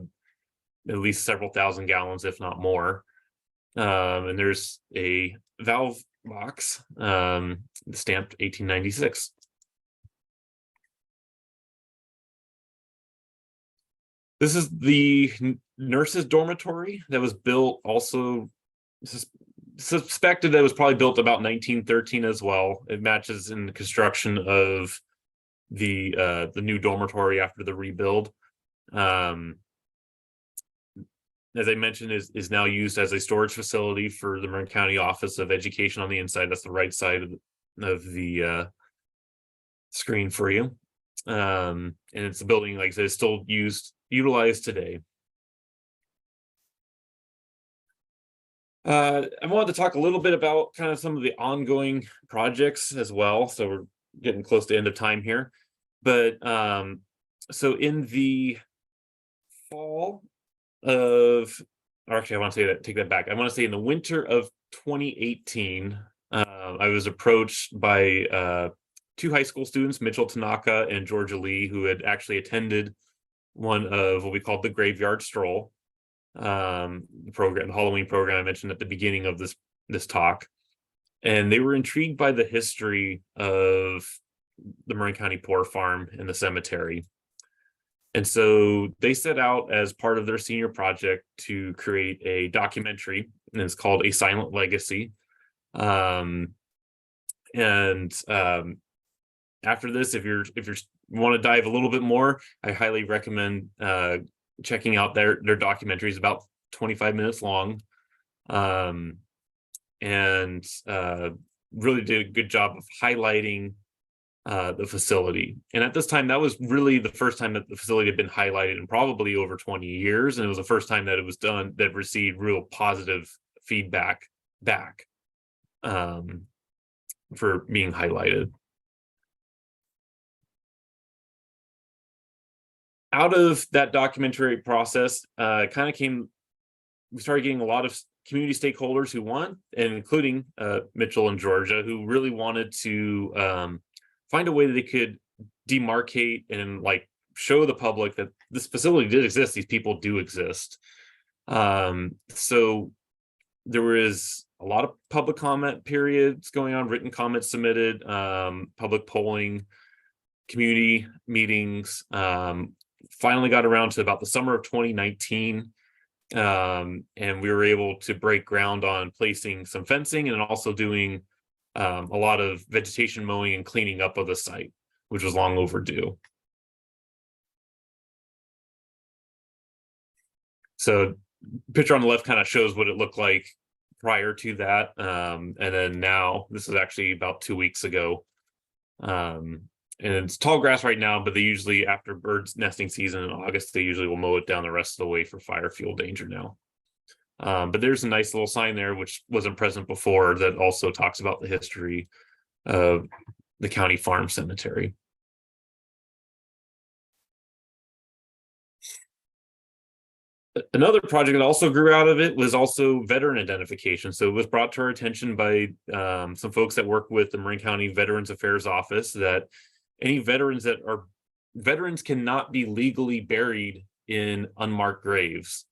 least several thousand gallons, if not more. And there's a valve box stamped 1896. This is the nurses' dormitory that was built, also suspected that it was probably built about 1913 as well. It matches in the construction of the new dormitory after the rebuild. As I mentioned, is now used as a storage facility for the Marin County Office of Education on the inside. That's the right side of the screen for you. And it's a building, like I said, is still utilized today. I wanted to talk a little bit about kind of some of the ongoing projects as well. So we're getting close to end of time here. But so in the fall of, or actually I want to say that, take that back. I want to say in the winter of 2018, I was approached by two high school students, Mitchell Tanaka and Georgia Lee, who had actually attended one of what we called the Graveyard Stroll program, the Halloween program I mentioned at the beginning of this talk. And they were intrigued by the history of the Marin County Poor Farm and the cemetery. And so they set out as part of their senior project to create a documentary, and it's called A Silent Legacy. After this, if you want to dive a little bit more, I highly recommend checking out their documentary. Is about 25 minutes long, and really did a good job of highlighting the facility. And at this time, that was really the first time that the facility had been highlighted in probably over 20 years, and it was the first time that it was done that received real positive feedback back for being highlighted. Out of that documentary process, we started getting a lot of community stakeholders who want, and including Mitchell and Georgia, who really wanted to find a way that they could demarcate and show the public that this facility did exist. These people do exist. So there was a lot of public comment periods going on, written comments submitted, public polling, community meetings. Finally got around to about the summer of 2019, and we were able to break ground on placing some fencing and also doing a lot of vegetation mowing and cleaning up of the site, which was long overdue. So picture on the left kind of shows what it looked like prior to that. And then now, this is actually about 2 weeks ago. And it's tall grass right now, but they usually, after birds nesting season in August, they usually will mow it down the rest of the way for fire fuel danger now. But there's a nice little sign there, which wasn't present before, that also talks about the history of the county farm cemetery. Another project that also grew out of it was also veteran identification. So it was brought to our attention by some folks that work with the Marin County Veterans Affairs Office that any veterans cannot be legally buried in unmarked graves.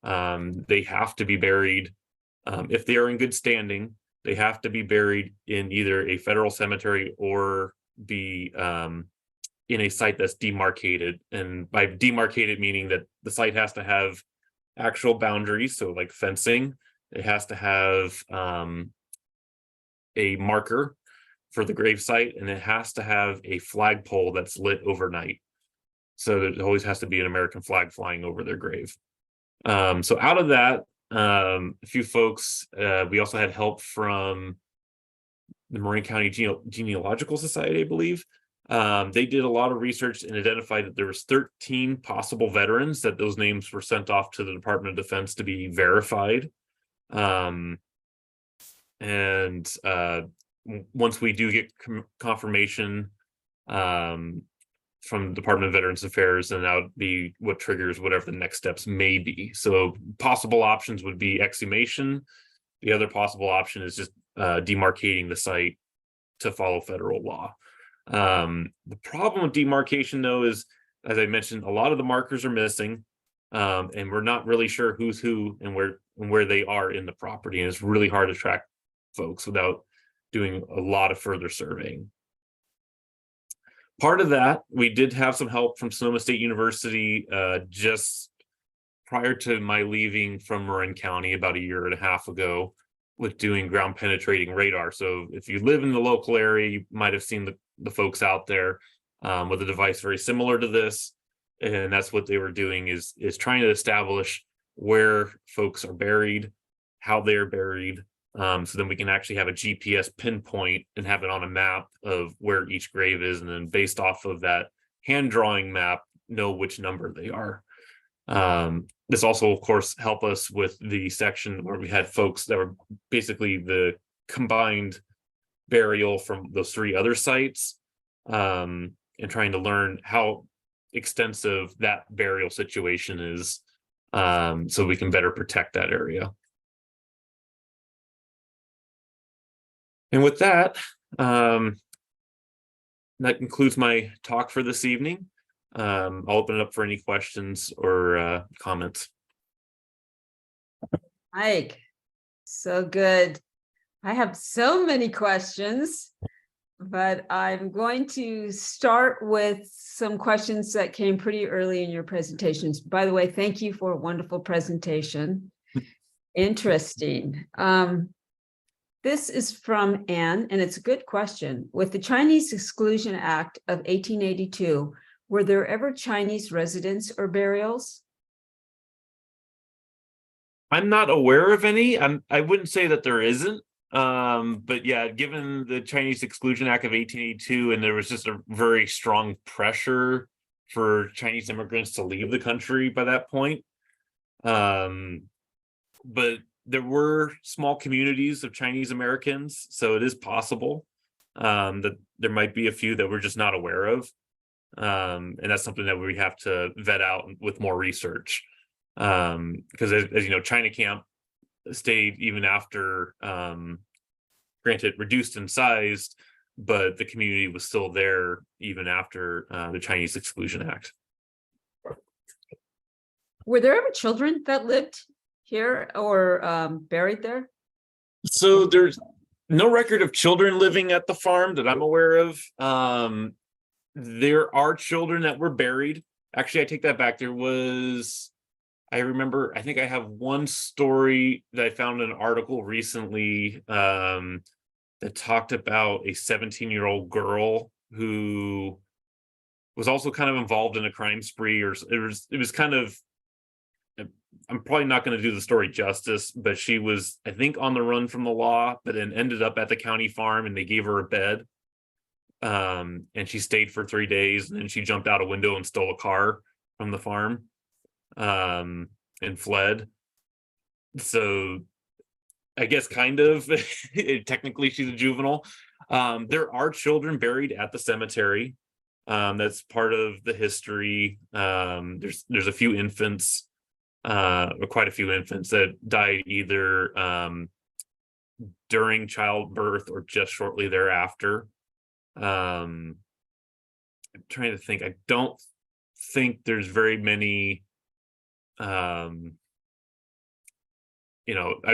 They have to be buried, if they are in good standing, they have to be buried in either a federal cemetery or be in a site that's demarcated. And by demarcated, meaning that the site has to have actual boundaries, so like fencing. It has to have a marker for the grave site, and it has to have a flagpole that's lit overnight. So there always has to be an American flag flying over their grave. So out of that, a few folks, we also had help from the Marin County Genealogical Society, I believe. They did a lot of research and identified that there was 13 possible veterans, that those names were sent off to the Department of Defense to be verified. Once we do get confirmation from the Department of Veterans Affairs, and that would be what triggers whatever the next steps may be. So possible options would be exhumation. The other possible option is just demarcating the site to follow federal law. The problem with demarcation, though, is, as I mentioned, a lot of the markers are missing, and we're not really sure who's who and where they are in the property, and it's really hard to track folks without doing a lot of further surveying. Part of that, we did have some help from Sonoma State University just prior to my leaving from Marin County about 1.5 years ago, with doing ground penetrating radar. So if you live in the local area, you might have seen the folks out there with a device very similar to this. And that's what they were doing, is trying to establish where folks are buried, how they're buried. So then we can actually have a GPS pinpoint and have it on a map of where each grave is. And then based off of that hand drawing map, know which number they are. This also, of course, helped us with the section where we had folks that were basically the combined burial from those 3 other sites, and trying to learn how extensive that burial situation is, so we can better protect that area. And with that, that concludes my talk for this evening. I'll open it up for any questions or comments. Mike, so good. I have so many questions, but I'm going to start with some questions that came pretty early in your presentations. By the way, thank you for a wonderful presentation. Interesting. This is from Anne, and it's a good question. With the Chinese Exclusion Act of 1882, were there ever Chinese residents or burials? I'm not aware of any. I wouldn't say that there isn't. But yeah, given the Chinese Exclusion Act of 1882, and there was just a very strong pressure for Chinese immigrants to leave the country by that point. But there were small communities of Chinese Americans, so it is possible that there might be a few that we're just not aware of. And that's something that we have to vet out with more research. Because as you know, China Camp stayed even after, granted, reduced in size, but the community was still there even after the Chinese Exclusion Act. Were there ever children that lived here or buried there? So there's no record of children living at the farm that I'm aware of. There are children that were buried. Actually, I take that back. I remember, I think I have one story that I found in an article recently that talked about a 17-year-old girl who was also kind of involved in a crime spree, or it was kind of I'm probably not going to do the story justice, but she was, I think, on the run from the law, but then ended up at the county farm and they gave her a bed. And she stayed for 3 days, and then she jumped out a window and stole a car from the farm, and fled. So I guess kind of technically she's a juvenile. There are children buried at the cemetery. That's part of the history. There's a few infants, or quite a few infants that died either during childbirth or just shortly thereafter. I'm trying to think. I don't think there's very many. I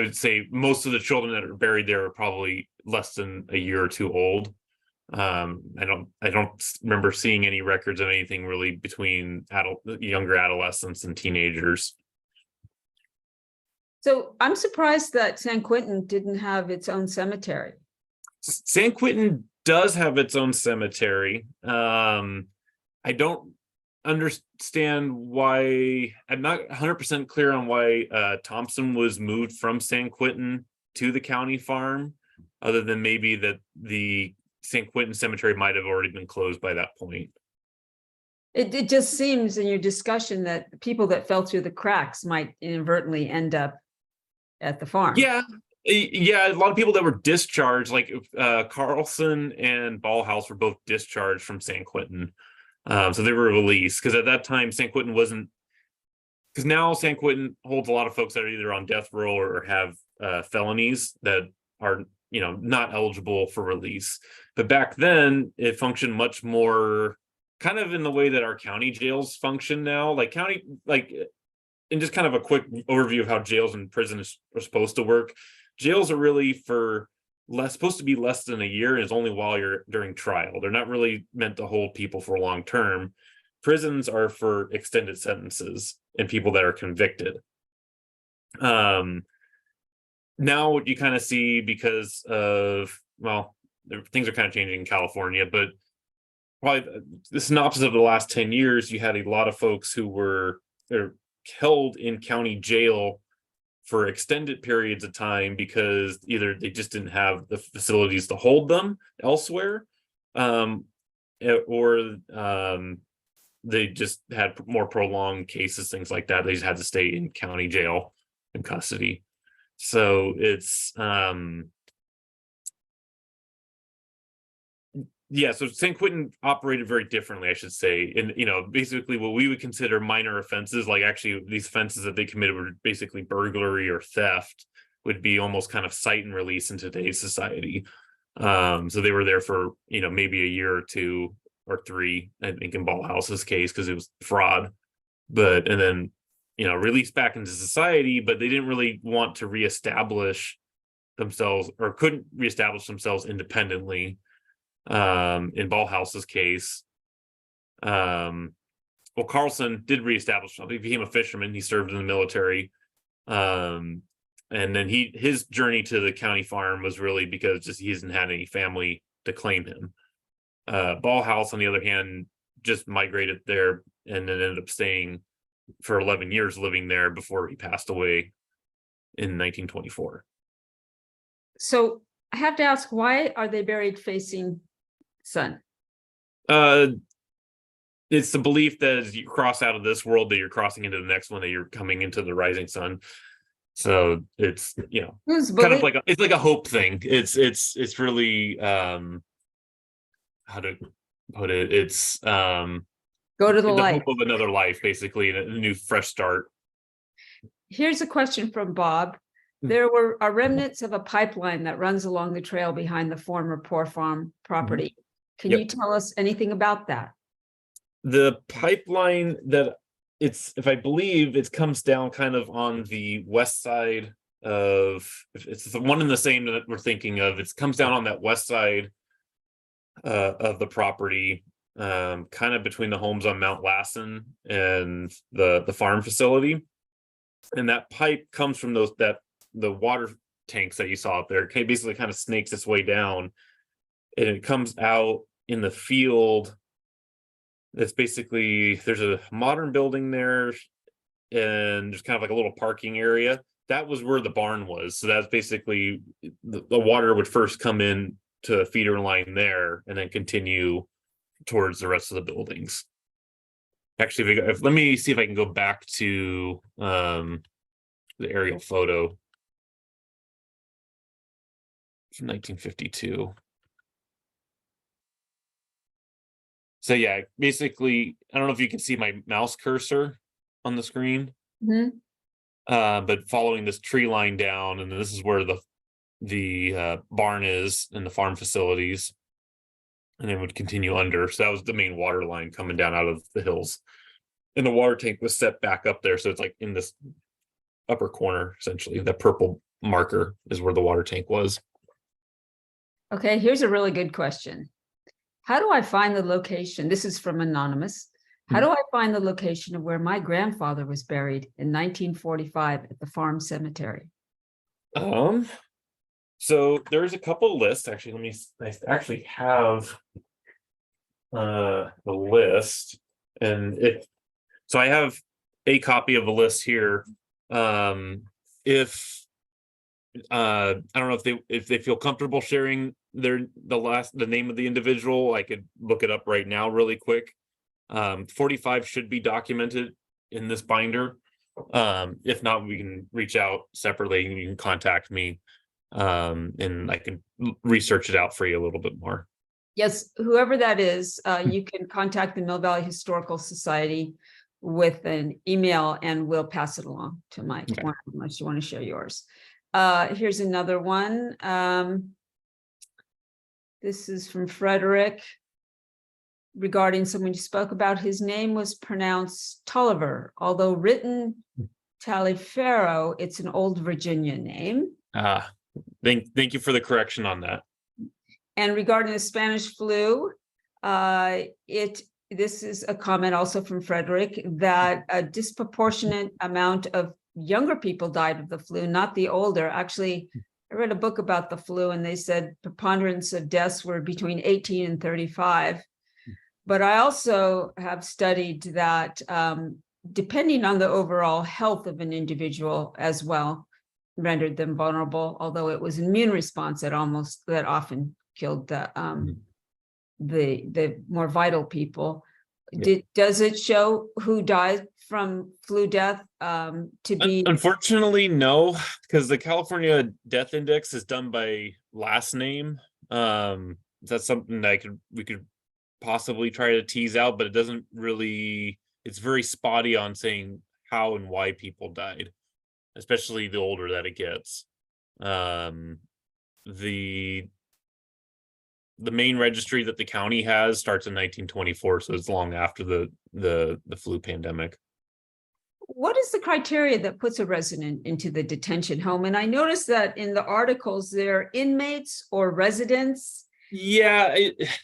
would say most of the children that are buried there are probably less than a year or two old. I don't remember seeing any records of anything really between younger adolescents and teenagers. So I'm surprised that San Quentin didn't have its own cemetery. San Quentin does have its own cemetery. I don't understand why. I'm not 100% clear on why Thompson was moved from San Quentin to the county farm, other than maybe that the San Quentin cemetery might have already been closed by that point. It just seems in your discussion that people that fell through the cracks might inadvertently end up at the farm. Yeah, a lot of people that were discharged, like Carlson and Ballhouse, were both discharged from San Quentin. So they were released, because at that time San Quentin wasn't, because now San Quentin holds a lot of folks that are either on death row or have felonies that are not eligible for release. But back then it functioned much more kind of in the way that our county jails function now, and just kind of a quick overview of how jails and prisons are supposed to work. Jails are really supposed to be less than a year, and it's only while you're during trial. They're not really meant to hold people for long term. Prisons are for extended sentences and people that are convicted. Now what you kind of see, because of, well, things are kind of changing in California, but probably the synopsis of the last 10 years, you had a lot of folks who were held in county jail for extended periods of time because either they just didn't have the facilities to hold them elsewhere, or they just had more prolonged cases, things like that. They just had to stay in county jail in custody. So it's so San Quentin operated very differently, I should say. And basically what we would consider minor offenses, like actually these offenses that they committed were basically burglary or theft, would be almost kind of cite and release in today's society. So they were there for maybe a year or 2 or 3, I think in Ballhouse's case, because it was fraud, and then released back into society, but they didn't really want to reestablish themselves, or couldn't reestablish themselves independently. In Ballhouse's case, Carlson did reestablish himself. He became a fisherman. He served in the military, and then his journey to the county farm was really because he hasn't had any family to claim him. Ballhouse, on the other hand, just migrated there and then ended up staying for 11 years, living there before he passed away in 1924. So I have to ask, why are they buried facing sun? It's the belief that as you cross out of this world, that you're crossing into the next one, that you're coming into the rising sun. So it's kind of like it's like a hope thing. It's really how to put it. It's go to the light. Hope of another life, basically, and a new fresh start. Here's a question from Bob. There are remnants of a pipeline that runs along the trail behind the former Poor Farm property. Can you tell us anything about that? The pipeline if I believe it comes down kind of on the west side of, if it's the one and the same that we're thinking of, it comes down on that west side of the property, kind of between the homes on Mount Lassen and the farm facility. And that pipe comes from the water tanks that you saw up there. It basically kind of snakes its way down, and it comes out in the field. That's basically, there's a modern building there, and there's kind of like a little parking area. That was where the barn was. So that's basically the water would first come in to a feeder line there and then continue towards the rest of the buildings. Actually, let me see if I can go back to the aerial photo from 1952. So yeah, basically, I don't know if you can see my mouse cursor on the screen. Mhm. But following this tree line down, and this is where the barn is and the farm facilities, and then would continue under. So that was the main water line coming down out of the hills, and the water tank was set back up there. So it's like in this upper corner, essentially. That purple marker is where the water tank was. Okay, here's a really good question. How do I find the location? This is from Anonymous. How do I find the location of where my grandfather was buried in 1945 at the farm cemetery? So there's a couple lists. Actually, I actually have the list, and so I have a copy of the list here. If I don't know if they feel comfortable sharing the name of the individual, I could look it up right now really quick. 45 should be documented in this binder. If not, we can reach out separately and you can contact me, and I can research it out for you a little bit more. Yes, whoever that is, you can contact the Mill Valley Historical Society with an email and we'll pass it along to Mike, Okay. unless you want to share yours. Here's another one. This is from Frederick regarding someone you spoke about. His name was pronounced Tolliver, although written Taliaferro, it's an old Virginia name. Thank you for the correction on that. And regarding the Spanish flu, this is a comment also from Frederick that a disproportionate amount of younger people died of the flu, not the older. Actually, I read a book about the flu and they said preponderance of deaths were between 18 and 35. But I also have studied that depending on the overall health of an individual as well, rendered them vulnerable, although it was immune response that often killed the more vital people. Yeah. Does it show who died from flu death to be? Unfortunately, no, because the California Death Index is done by last name. That's something that we could possibly try to tease out, but it doesn't really. It's very spotty on saying how and why people died, especially the older that it gets. The main registry that the county has starts in 1924, so it's long after the flu pandemic. What is the criteria that puts a resident into the detention home? And I noticed that in the articles, they're inmates or residents. Yeah,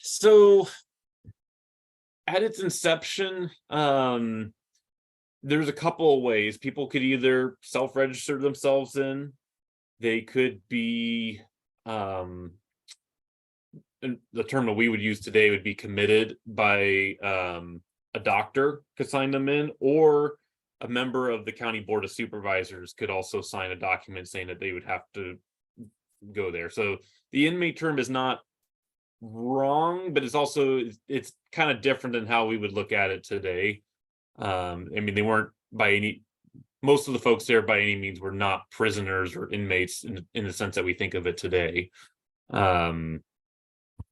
so at its inception, there's a couple of ways. People could either self-register themselves in, they could be and the term that we would use today would be committed by a doctor could sign them in, or a member of the county board of supervisors could also sign a document saying that they would have to go there. So the inmate term is not wrong, but it's kind of different than how we would look at it today. I mean, they weren't most of the folks there by any means were not prisoners or inmates in the sense that we think of it today.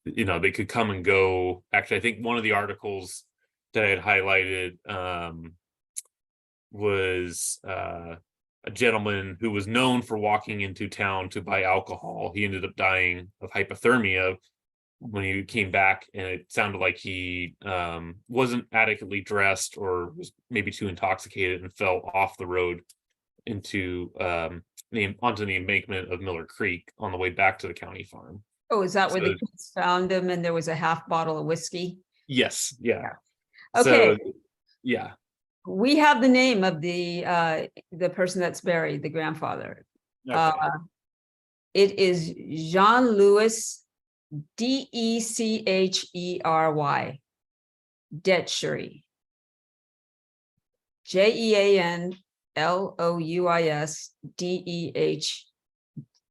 They could come and go. Actually, I think one of the articles that I had highlighted was a gentleman who was known for walking into town to buy alcohol. He ended up dying of hypothermia when he came back, and it sounded like he wasn't adequately dressed or was maybe too intoxicated and fell off the road onto the embankment of Miller Creek on the way back to the county farm. Oh, is that where the kids found him and there was a half bottle of whiskey? Yes. Yeah. Okay. So, yeah. We have the name of the person that's buried, the grandfather. Okay. It is Jean-Louis Dechery, Detchery, Jean Louis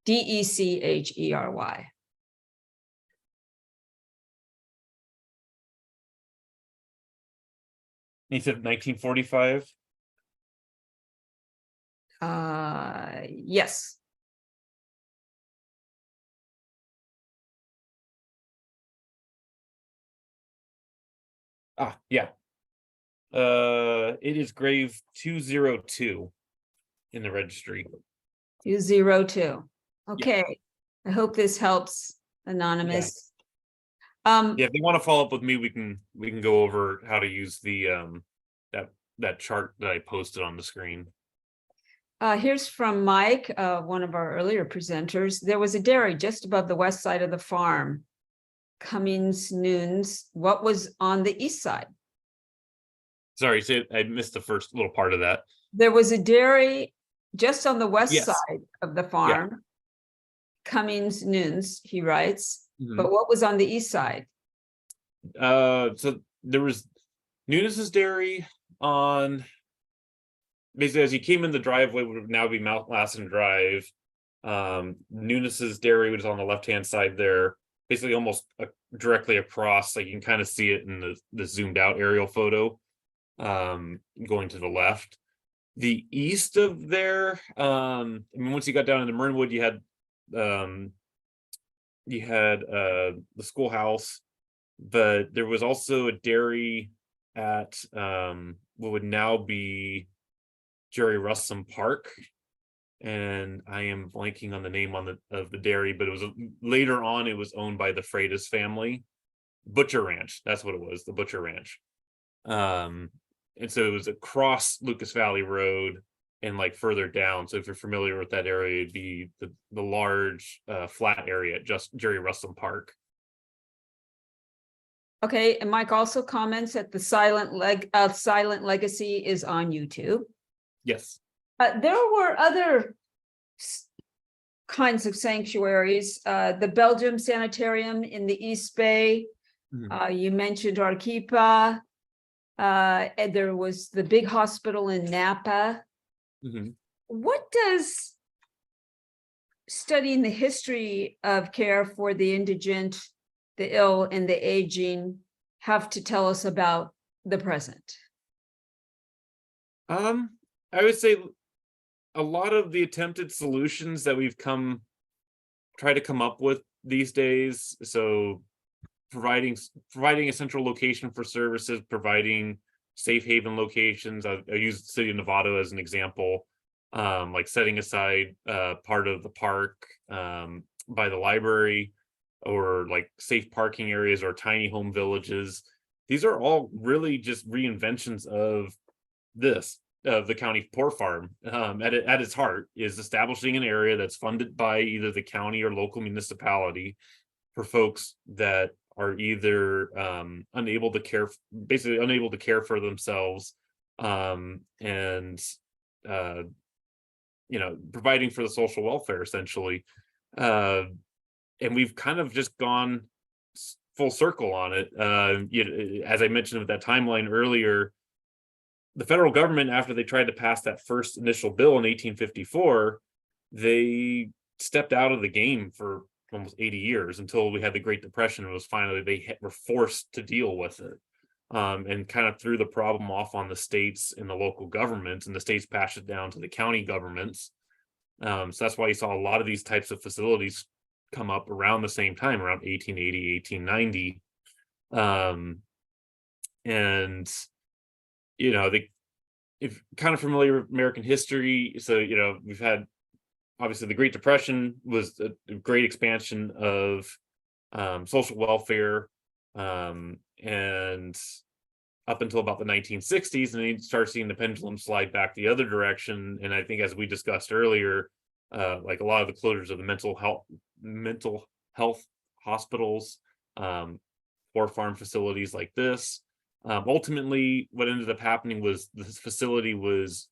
Decechery. He said 1945. Yes. Yeah. It is grave 202 in the registry. 202. Okay. I hope this helps, Anonymous. Yeah, if they want to follow up with me, we can go over how to use the that chart that I posted on the screen. Here's from Mike, one of our earlier presenters. There was a dairy just above the west side of the farm. Cummings Noons. What was on the east side? Sorry, I missed the first little part of that. There was a dairy just on the west Yes. side of the farm. Cummings Noons, he writes. Mhm. But what was on the east side? So there was Nunes's dairy on, basically as you came in the driveway would now be Mount Lassen Drive. Nunes's dairy was on the left-hand side there, basically almost directly across. Like you can kind of see it in the zoomed out aerial photo, going to the left. The east of there, I mean, once you got down into Mernwood, you had the schoolhouse, but there was also a dairy at what would now be Jerry Russom Park, and I am blanking on the name of the dairy, but it was later on it was owned by the Freitas family. Butcher Ranch, that's what it was, the Butcher Ranch. And so it was across Lucas Valley Road and like further down. So if you're familiar with that area, it'd be the large flat area at just Jerry Russom Park. Okay, and Mike also comments that the Silent Legacy is on YouTube. Yes. There were other kinds of sanctuaries. The Belgium Sanitarium in the East Bay. You mentioned Arquipa. And there was the big hospital in Napa. What does studying the history of care for the indigent, the ill, and the aging have to tell us about the present? I would say a lot of the attempted solutions that we've try to come up with these days. So providing a central location for services, providing safe haven locations. I use the city of Novato as an example, like setting aside part of the park by the library, or like safe parking areas or tiny home villages. These are all really just reinventions of the county poor farm. At its heart is establishing an area that's funded by either the county or local municipality for folks that are either unable to care for themselves, and providing for the social welfare essentially. And we've kind of just gone full circle on it. As I mentioned with that timeline earlier, the federal government, after they tried to pass that first initial bill in 1854, they stepped out of the game for almost 80 years until we had the Great Depression. It was finally they were forced to deal with it, and kind of threw the problem off on the states and the local governments, and the states passed it down to the county governments. So that's why you saw a lot of these types of facilities come up around the same time, around 1880, 1890. And if kind of familiar with American history, so we've had, obviously the Great Depression was a great expansion of social welfare, and up until about the 1960s, and then you start seeing the pendulum slide back the other direction. And I think, as we discussed earlier, like a lot of the closures of the mental health hospitals, or farm facilities like this. Ultimately, what ended up happening was this facility was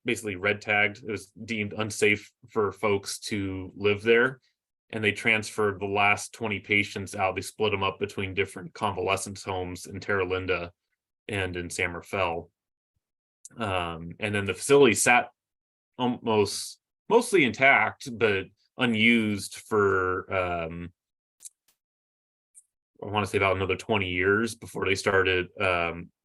basically red tagged. It was deemed unsafe for folks to live there, and they transferred the last 20 patients out. They split them up between different convalescence homes in Terra Linda, and in San Rafael. And then the facility sat mostly intact, but unused for I want to say about another 20 years before they started.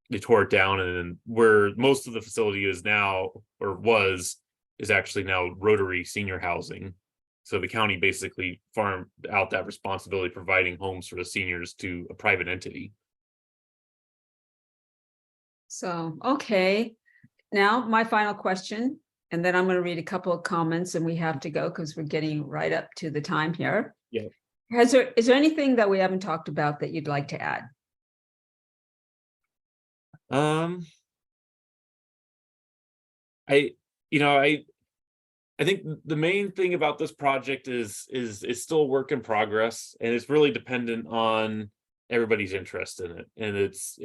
They tore it down, and then where most of the facility is now, or was, is actually now Rotary Senior Housing. So the county basically farmed out that responsibility, providing homes for the seniors to a private entity. So, okay. Now, my final question, and then I'm going to read a couple of comments and we have to go because we're getting right up to the time here. Yeah. Is there anything that we haven't talked about that you'd like to add? I think the main thing about this project is it's still a work in progress, and it's really dependent on everybody's interest in it. And it's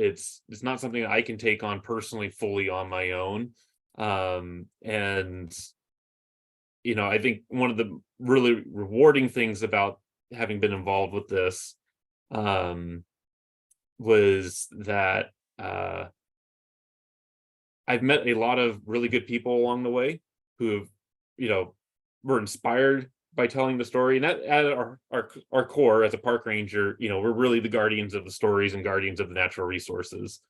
not something I can take on personally fully on my own. And I think one of the really rewarding things about having been involved with this was that I've met a lot of really good people along the way who have, were inspired by telling the story. And that at our core as a park ranger, we're really the guardians of the stories and guardians of the natural resources.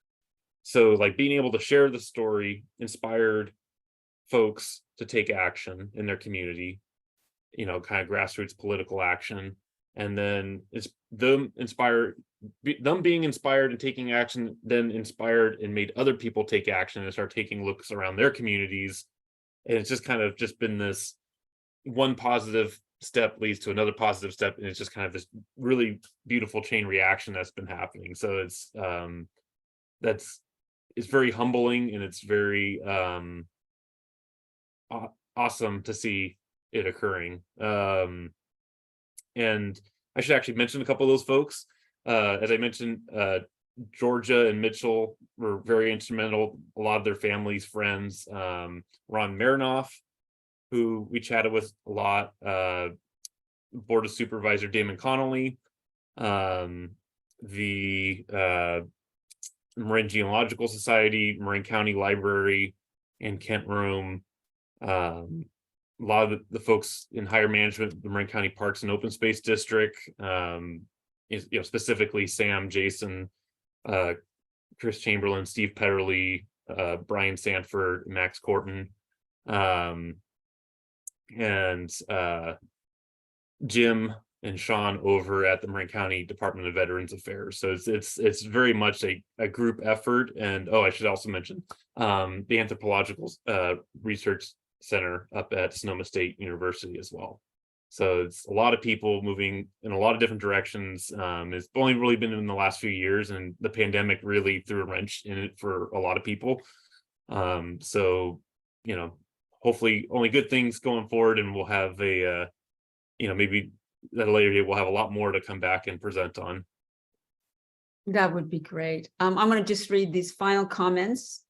So like being able to share the story inspired folks to take action in their community, kind of grassroots political action. And then it's them being inspired and taking action, then inspired and made other people take action and start taking looks around their communities. And it's just kind of just been this one positive step leads to another positive step, and it's just kind of this really beautiful chain reaction that's been happening. So it's very humbling, and it's very awesome to see it occurring. And I should actually mention a couple of those folks. As I mentioned, Georgia and Mitchell were very instrumental. A lot of their families, friends. Ron Marinoff, who we chatted with a lot. Board of Supervisor Damon Connolly. The Marin Geological Society, Marin County Library, and Kent Room. A lot of the folks in higher management, the Marin County Parks and Open Space District, specifically Sam, Jason, Chris Chamberlain, Steve Petterly, Brian Sanford, Max Corton, and Jim and Sean over at the Marin County Department of Veterans Affairs. So it's very much a group effort. And I should also mention the Anthropological Research Center up at Sonoma State University as well. So it's a lot of people moving in a lot of different directions. It's only really been in the last few years, and the pandemic really threw a wrench in it for a lot of people. So hopefully only good things going forward, and we'll have maybe at a later date we'll have a lot more to come back and present on. That would be great. I'm going to just read these final comments.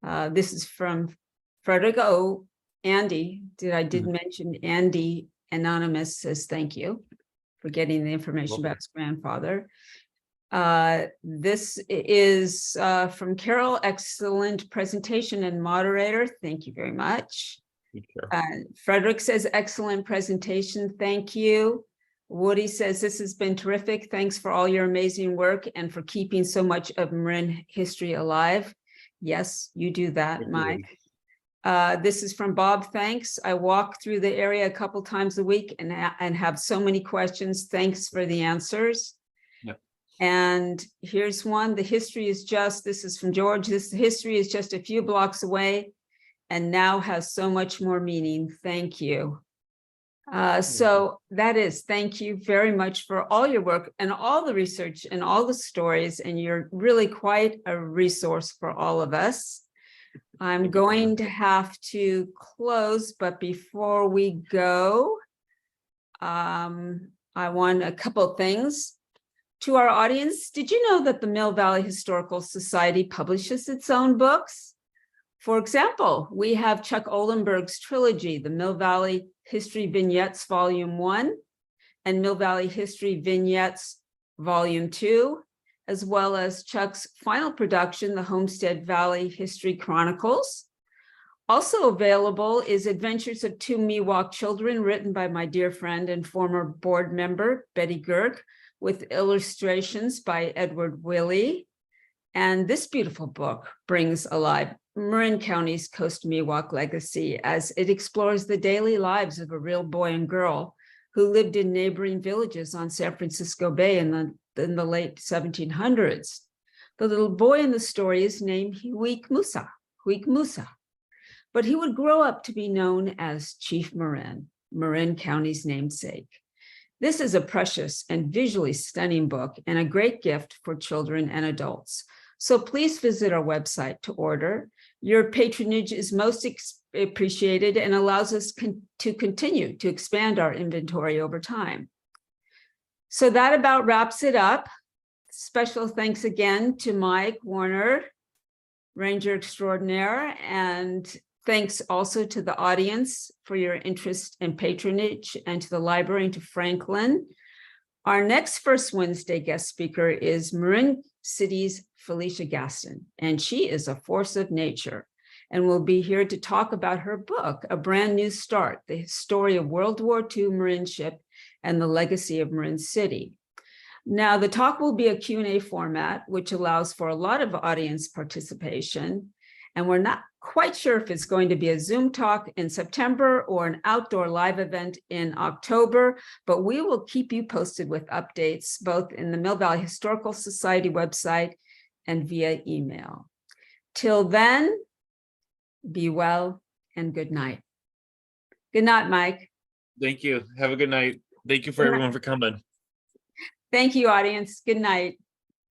This is from Frederick O. Andy, did mention Andy Anonymous says thank you for getting the information about his grandfather. This is from Carol. Excellent presentation and moderator. Thank you very much. Frederick says excellent presentation. Thank you. Woody says this has been terrific. Thanks for all your amazing work and for keeping so much of Marin history alive. Yes, you do that, Mike. This is from Bob. Thanks. I walk through the area a couple times a week and have so many questions. Thanks for the answers. Yep. And here's one. This is from George. This history is just a few blocks away and now has so much more meaning. Thank you. So that is, thank you very much for all your work and all the research and all the stories. And you're really quite a resource for all of us. I'm going to have to close, but before we go, I want a couple of things. To our audience, did you know that the Mill Valley Historical Society publishes its own books? For example, we have Chuck Olenberg's trilogy, the Mill Valley History Vignettes, Volume 1, and Mill Valley History Vignettes, Volume 2, as well as Chuck's final production, the Homestead Valley History Chronicles. Also available is Adventures of Two Miwok Children, written by my dear friend and former board member, Betty Girk, with illustrations by Edward Willey. And this beautiful book brings alive Marin County's Coast Miwok legacy as it explores the daily lives of a real boy and girl who lived in neighboring villages on San Francisco Bay in the late 1700s. The little boy in the story is named Huik Musa, but he would grow up to be known as Chief Marin, Marin County's namesake. This is a precious and visually stunning book and a great gift for children and adults. So please visit our website to order. Your patronage is most appreciated and allows us to continue to expand our inventory over time. So that about wraps it up. Special thanks again to Mike Warner, Ranger Extraordinaire, and thanks also to the audience for your interest and patronage, and to the library and to Franklin. Our next First Wednesday guest speaker is Marin City's Felicia Gaston, and she is a force of nature and will be here to talk about her book, A Brand New Start, the story of World War II Marin ship and the legacy of Marin City. Now, the talk will be a Q&A format, which allows for a lot of audience participation. And we're not quite sure if it's going to be a Zoom talk in September or an outdoor live event in October, but we will keep you posted with updates, both in the Mill Valley Historical Society website and via email. Till then, be well and good night. Good night, Mike. Thank you. Have a good night. Thank you for everyone for coming. Thank you, audience. Good night.